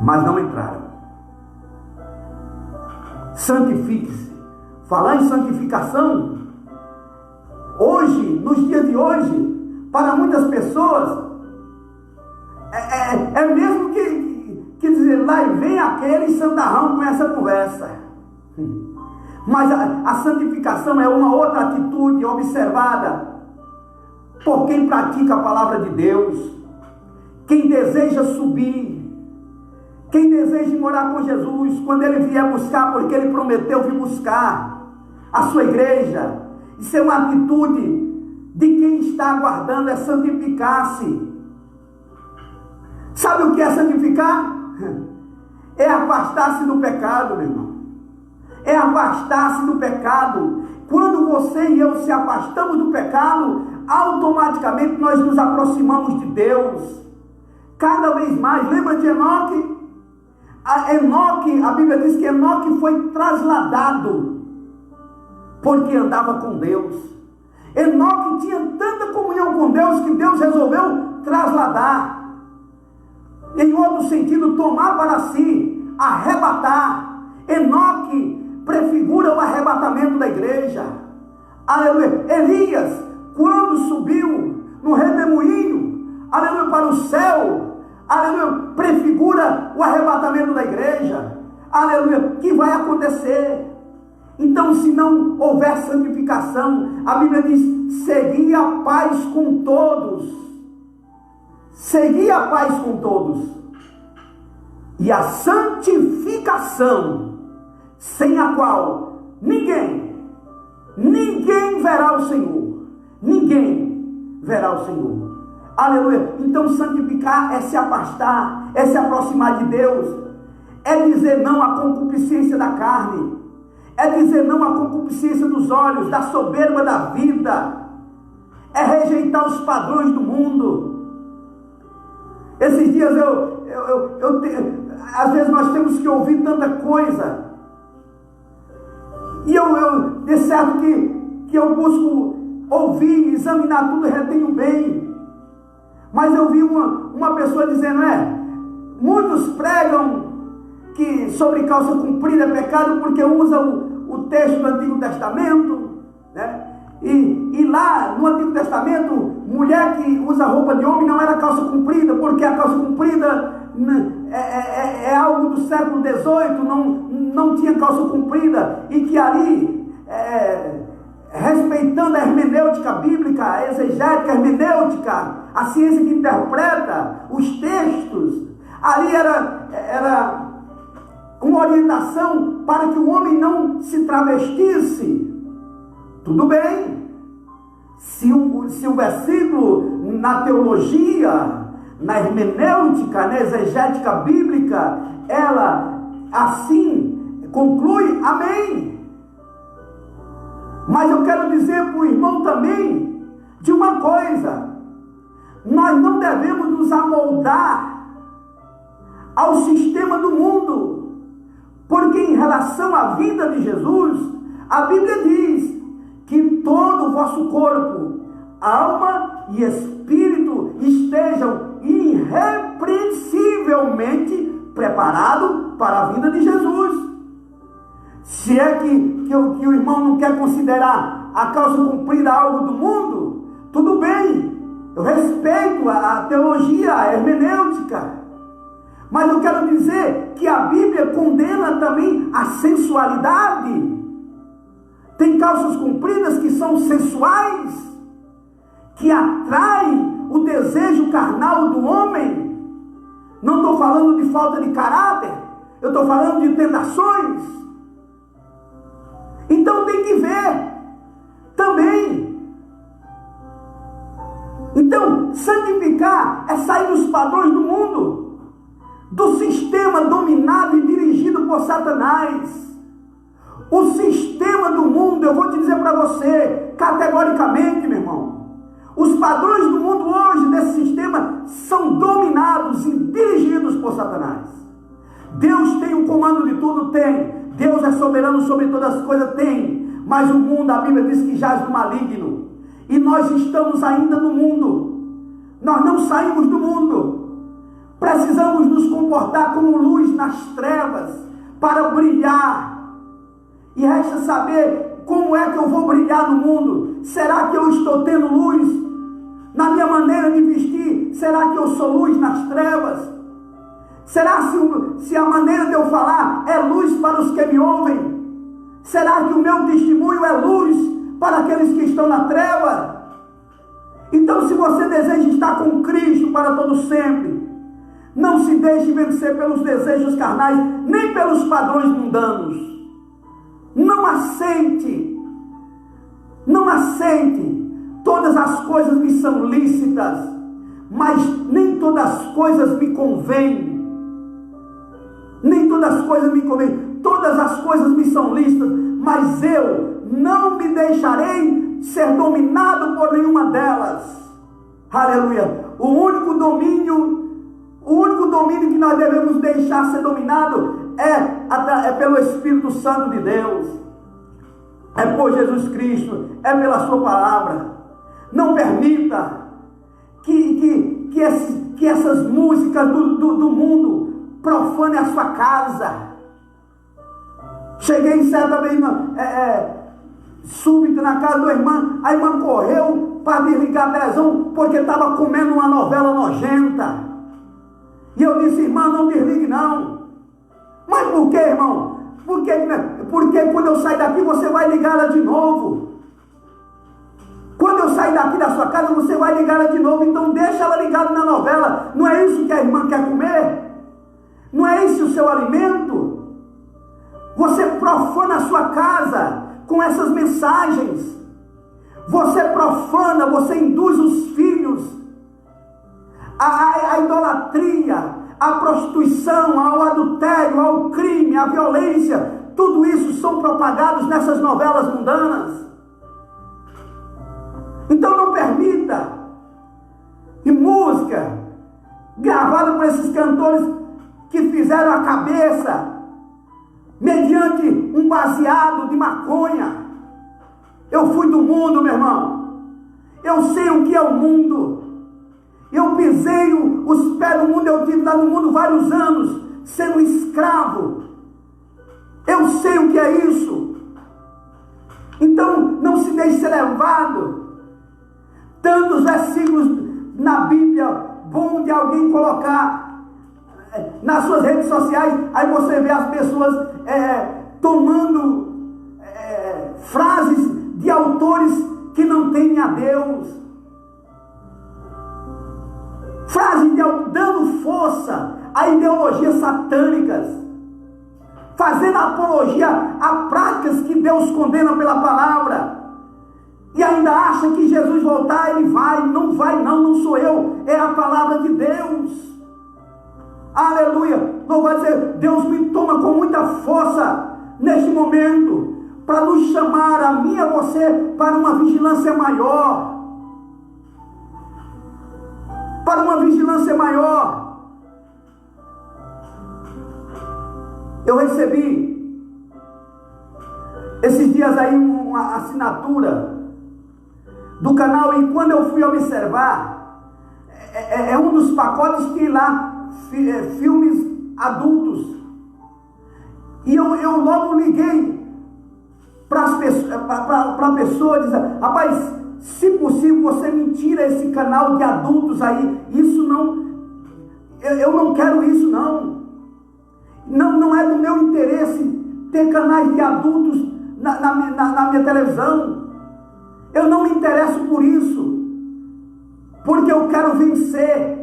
mas não entraram. Santifique-se. Falar em santificação, hoje, nos dias de hoje, para muitas pessoas, é mesmo que dizer, lá vem aquele santarrão com essa conversa. Mas a santificação é uma outra atitude observada por quem pratica a palavra de Deus, quem deseja subir, quem deseja morar com Jesus, quando Ele vier buscar, porque Ele prometeu vir buscar a sua igreja. Isso é uma atitude de quem está aguardando, é santificar-se. Sabe o que é santificar? É afastar-se do pecado, meu irmão. É afastar-se do pecado. Quando você e eu se afastamos do pecado, automaticamente nós nos aproximamos de Deus. Cada vez mais. Lembra de Enoque? A Bíblia diz que Enoque foi trasladado porque andava com Deus. Enoque tinha tanta comunhão com Deus que Deus resolveu trasladar. Em outro sentido, tomar para si, arrebatar. Enoque prefigura o arrebatamento da igreja. Aleluia. Elias, quando subiu no redemoinho, aleluia, para o céu, aleluia, prefigura o arrebatamento da igreja. Aleluia, que vai acontecer. Então, se não houver santificação, a Bíblia diz, segui a paz com todos. Segui a paz com todos. E a santificação, sem a qual ninguém verá o Senhor. Ninguém verá o Senhor. Aleluia. Então santificar é se afastar, é se aproximar de Deus, é dizer não à concupiscência da carne, é dizer não à concupiscência dos olhos, da soberba da vida, é rejeitar os padrões do mundo. Esses dias às vezes nós temos que ouvir tanta coisa, e de certo que eu busco ouvir, examinar tudo, retenho bem. Mas eu vi uma pessoa dizendo, muitos pregam que sobre calça comprida é pecado porque usa o texto do Antigo Testamento, né? E lá no Antigo Testamento, mulher que usa roupa de homem não era calça comprida, porque a calça comprida é algo do século XVIII, não tinha calça comprida, e que ali, respeitando a hermenêutica bíblica, a exegética, a hermenêutica, a ciência que interpreta os textos, ali era uma orientação para que o homem não se travestisse. Tudo bem, se o versículo na teologia, na hermenêutica, na exegética bíblica, ela assim conclui, amém. Mas eu quero dizer para o irmão também de uma coisa: nós não devemos nos amoldar ao sistema do mundo, porque em relação à vida de Jesus, a Bíblia diz que todo o vosso corpo, alma e espírito estejam irrepreensivelmente preparados para a vida de Jesus. Se é que o irmão não quer considerar a calça comprida algo do mundo, tudo bem, eu respeito a teologia, a hermenêutica, mas eu quero dizer que a Bíblia condena também a sensualidade. Tem calças compridas que são sensuais, que atraem o desejo carnal do homem. Não estou falando de falta de caráter, eu estou falando de tentações. Então tem que ver também. Então, santificar é sair dos padrões do mundo, do sistema dominado e dirigido por Satanás. O sistema do mundo, eu vou te dizer para você, categoricamente, meu irmão, os padrões do mundo hoje, desse sistema, são dominados e dirigidos por Satanás. Deus tem o comando de tudo? Tem. Deus é soberano sobre todas as coisas? Tem. Mas o mundo, a Bíblia diz que jaz do maligno. E nós estamos ainda no mundo. Nós não saímos do mundo. Precisamos nos comportar como luz nas trevas para brilhar. E resta saber como é que eu vou brilhar no mundo. Será que eu estou tendo luz na minha maneira de vestir? Será que eu sou luz nas trevas? Será se a maneira de eu falar é luz para os que me ouvem? Será que o meu testemunho é luz para aqueles que estão na treva? Então, se você deseja estar com Cristo para todo sempre, não se deixe vencer pelos desejos carnais, nem pelos padrões mundanos. Não aceite. Todas as coisas me são lícitas, mas nem todas as coisas me convêm. Nem todas as coisas me convêm. Todas as coisas me são lícitas, mas eu não me deixarei ser dominado por nenhuma delas. Aleluia. O único domínio que nós devemos deixar ser dominado é pelo Espírito Santo de Deus. É por Jesus Cristo, é pela sua palavra. Não permita que essas músicas do mundo profanem a sua casa. Cheguei certa vez súbito na casa da irmã, a irmã correu para desligar a televisão porque estava comendo uma novela nojenta. E eu disse: irmã, não desligue não. Mas por que, irmão? Porque quando eu sair daqui você vai ligar ela de novo. Quando eu sair daqui da sua casa você vai ligar ela de novo. Então deixa ela ligada na novela. Não é isso que a irmã quer comer? Não é esse o seu alimento? Você profana a sua casa com essas mensagens. Você profana, você induz os filhos à idolatria, à prostituição, ao adultério, ao crime, à violência. Tudo isso são propagados nessas novelas mundanas. Então não permita. E música gravada por esses cantores que fizeram a cabeça mediante um baseado de maconha. Eu fui do mundo, meu irmão. Eu sei o que é o mundo. Eu pisei os pés do mundo. Eu tive lá no mundo vários anos sendo escravo. Eu sei o que é isso. Então não se deixe ser levado. Tantos versículos na Bíblia, bom de alguém colocar nas suas redes sociais. Aí você vê as pessoas tomando frases de autores que não temem a Deus, frases dando força a ideologias satânicas, fazendo apologia a práticas que Deus condena pela palavra, e ainda acha que Jesus voltar, ele vai. Não vai não sou eu, é a palavra de Deus. Aleluia. Não vai dizer: Deus me toma com muita força neste momento, para nos chamar, a mim e a você, para uma vigilância maior. Para uma vigilância maior. Eu recebi esses dias aí uma assinatura do canal, e quando eu fui observar, é um dos pacotes que lá filmes adultos. E eu logo liguei para a pessoa, dizer: rapaz, se possível você me tira esse canal de adultos aí. Isso não, eu não quero isso não. Não é do meu interesse ter canais de adultos na minha televisão. Eu não me interesso por isso, porque eu quero vencer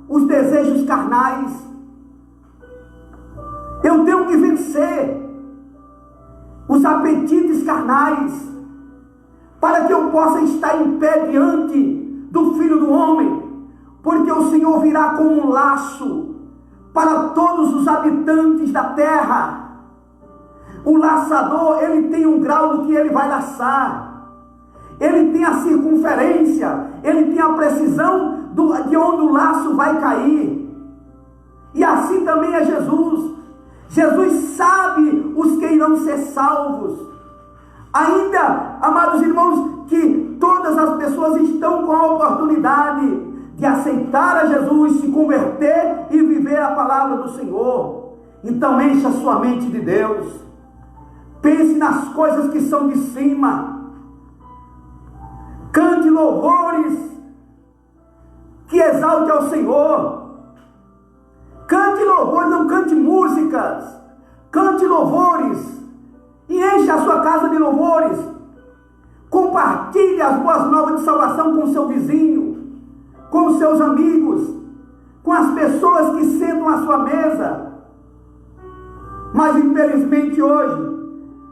os desejos carnais. Eu tenho que vencer os apetites carnais, para que eu possa estar em pé diante do Filho do Homem, porque o Senhor virá com um laço para todos os habitantes da terra. O laçador, ele tem um grau do que ele vai laçar. Ele tem a circunferência, ele tem a precisão de onde o laço vai cair. E assim também é Jesus. Jesus sabe os que irão ser salvos. Ainda, amados irmãos, que todas as pessoas estão com a oportunidade de aceitar a Jesus, se converter e viver a palavra do Senhor. Então encha sua mente de Deus. Pense nas coisas que são de cima. Cante louvores que exalte ao Senhor. Cante louvores, não cante músicas. Cante louvores e enche a sua casa de louvores. Compartilhe as boas novas de salvação com o seu vizinho, com os seus amigos, com as pessoas que sentam à sua mesa. Mas infelizmente hoje,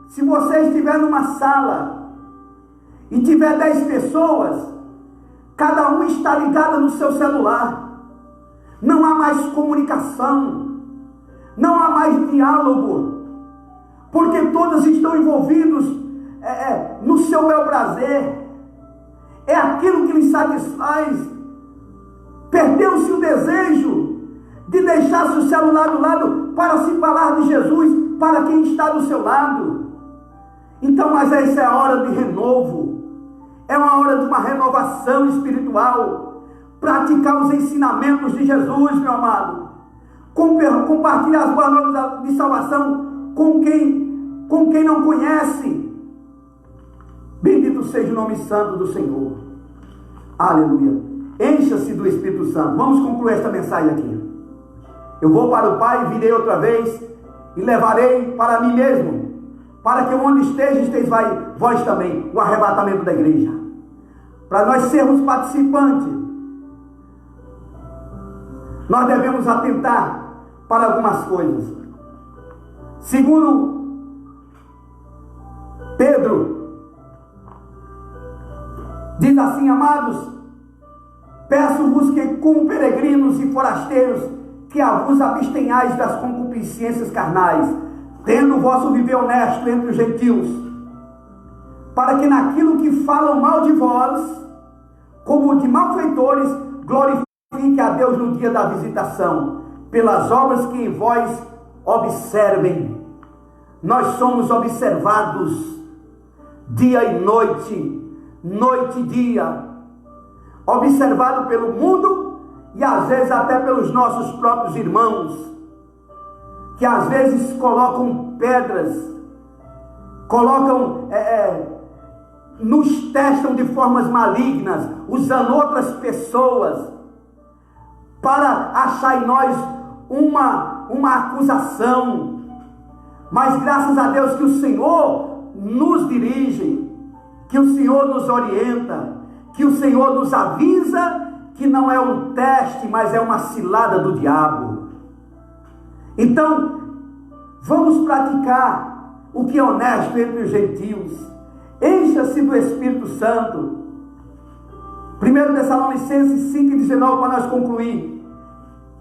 se você estiver numa sala e tiver 10 pessoas, cada um está ligado no seu celular. Não há mais comunicação, não há mais diálogo, porque todos estão envolvidos no seu bel prazer. É aquilo que lhes satisfaz. Perdeu-se o desejo de deixar seu celular do lado para se falar de Jesus para quem está do seu lado. Então, mas essa é a hora de renovo. É uma hora de uma renovação espiritual. Praticar os ensinamentos de Jesus, meu amado. Compartilhar as boas novas de salvação com quem não conhece. Bendito seja o nome santo do Senhor. Aleluia. Encha-se do Espírito Santo. Vamos concluir esta mensagem aqui. Eu vou para o Pai, virei outra vez e levarei para mim mesmo, para que onde esteja vós também, o arrebatamento da igreja. Para nós sermos participantes, nós devemos atentar para algumas coisas. Segundo Pedro, diz assim: amados, peço-vos que, como peregrinos e forasteiros, que vos abstenhais das concupiscências carnais, tendo o vosso viver honesto entre os gentios, para que naquilo que falam mal de vós, como de malfeitores, glorifique a Deus no dia da visitação, pelas obras que em vós observem. Nós somos observados dia e noite, noite e dia, observado pelo mundo e às vezes até pelos nossos próprios irmãos, que às vezes colocam pedras, nos testam de formas malignas, usando outras pessoas para achar em nós uma acusação. Mas graças a Deus que o Senhor nos dirige, que o Senhor nos orienta, que o Senhor nos avisa que não é um teste, mas é uma cilada do diabo. Então, vamos praticar o que é honesto entre os gentios. Encha-se do Espírito Santo. 1 Tessalonicenses 5,19, para nós concluir.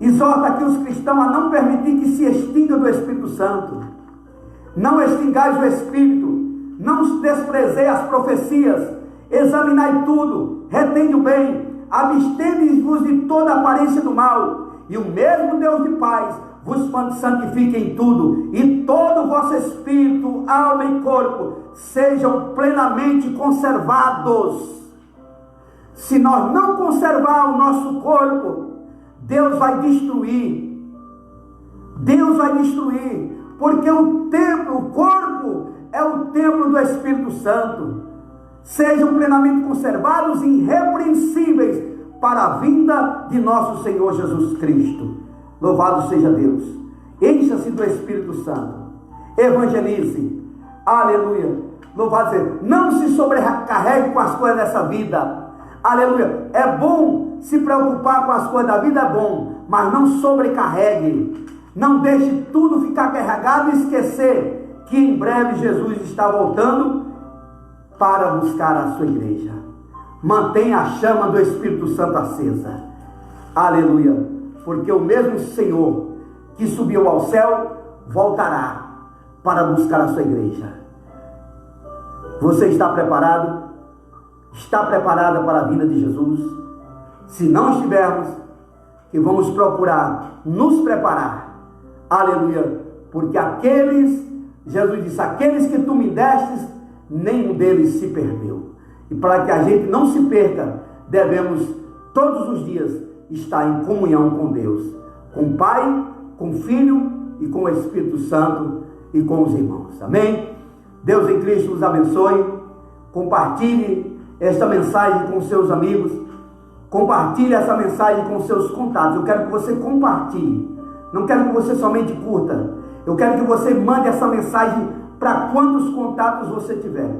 Exorta aqui os cristãos a não permitir que se extinga do Espírito Santo. Não extingais o espírito, não desprezei as profecias, examinai tudo, retende o bem, abstende-vos de toda aparência do mal, e o mesmo Deus de paz vos santifique em tudo, e todo o vosso espírito, alma e corpo sejam plenamente conservados. Se nós não conservar o nosso corpo, Deus vai destruir. Deus vai destruir, porque o corpo é o templo do Espírito Santo. Sejam plenamente conservados e irrepreensíveis para a vinda de nosso Senhor Jesus Cristo. Louvado seja Deus. Encha-se do Espírito Santo. Evangelize. Aleluia. Louvado seja. Não se sobrecarregue com as coisas dessa vida. Aleluia. É bom se preocupar com as coisas da vida, é bom, mas não sobrecarregue. Não deixe tudo ficar carregado e esquecer que em breve Jesus está voltando para buscar a sua igreja. Mantenha a chama do Espírito Santo acesa. Aleluia. Porque o mesmo Senhor que subiu ao céu voltará para buscar a sua igreja. Você está preparado? Está preparada para a vinda de Jesus? Se não estivermos, que vamos procurar nos preparar. Aleluia. Porque Jesus disse, aqueles que tu me destes, nenhum deles se perdeu. E para que a gente não se perca, devemos todos os dias estar em comunhão com Deus, com o Pai, com o Filho e com o Espírito Santo e com os irmãos. Amém? Deus em Cristo nos abençoe. Compartilhe esta mensagem com seus amigos. Compartilhe essa mensagem com seus contatos. Eu quero que você compartilhe. Não quero que você somente curta. Eu quero que você mande essa mensagem para quantos contatos você tiver.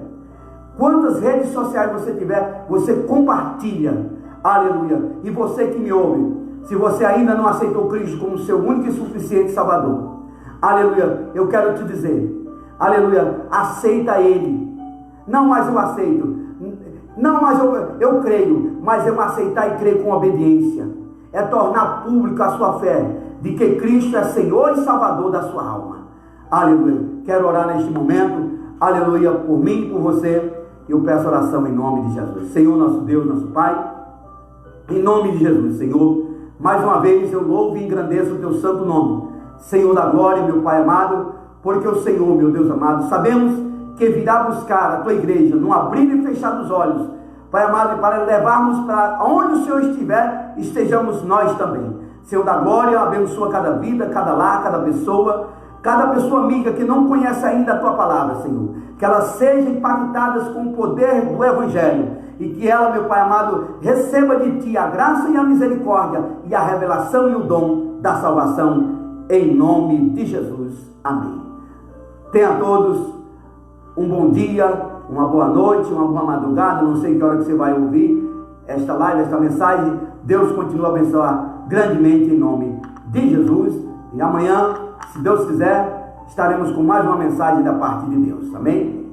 Quantas redes sociais você tiver, você compartilha. Aleluia. E você que me ouve, se você ainda não aceitou Cristo como seu único e suficiente Salvador, aleluia, eu quero te dizer, aleluia, aceita Ele. Não mais eu aceito, não mais eu creio, mas eu aceitar e crer com obediência. É tornar pública a sua fé de que Cristo é Senhor e Salvador da sua alma. Aleluia. Quero orar neste momento, aleluia, por mim e por você. Eu peço oração em nome de Jesus. Senhor, nosso Deus, nosso Pai, em nome de Jesus, Senhor, mais uma vez eu louvo e engrandeço o teu santo nome, Senhor da glória, meu Pai amado, porque o Senhor, meu Deus amado, sabemos que virá buscar a tua igreja, num abrir e fechar dos olhos, Pai amado, para levarmos para onde o Senhor estiver, estejamos nós também. Senhor da glória, abençoa cada vida, cada lar, cada pessoa amiga que não conhece ainda a tua palavra, Senhor, que elas sejam impactadas com o poder do Evangelho, e que ela, meu Pai amado, receba de ti a graça e a misericórdia, e a revelação e o dom da salvação, em nome de Jesus. Amém. Tenha todos um bom dia, uma boa noite, uma boa madrugada, não sei que hora que você vai ouvir esta live, esta mensagem. Deus continua a abençoar grandemente em nome de Jesus, e amanhã, se Deus quiser, estaremos com mais uma mensagem da parte de Deus. Amém?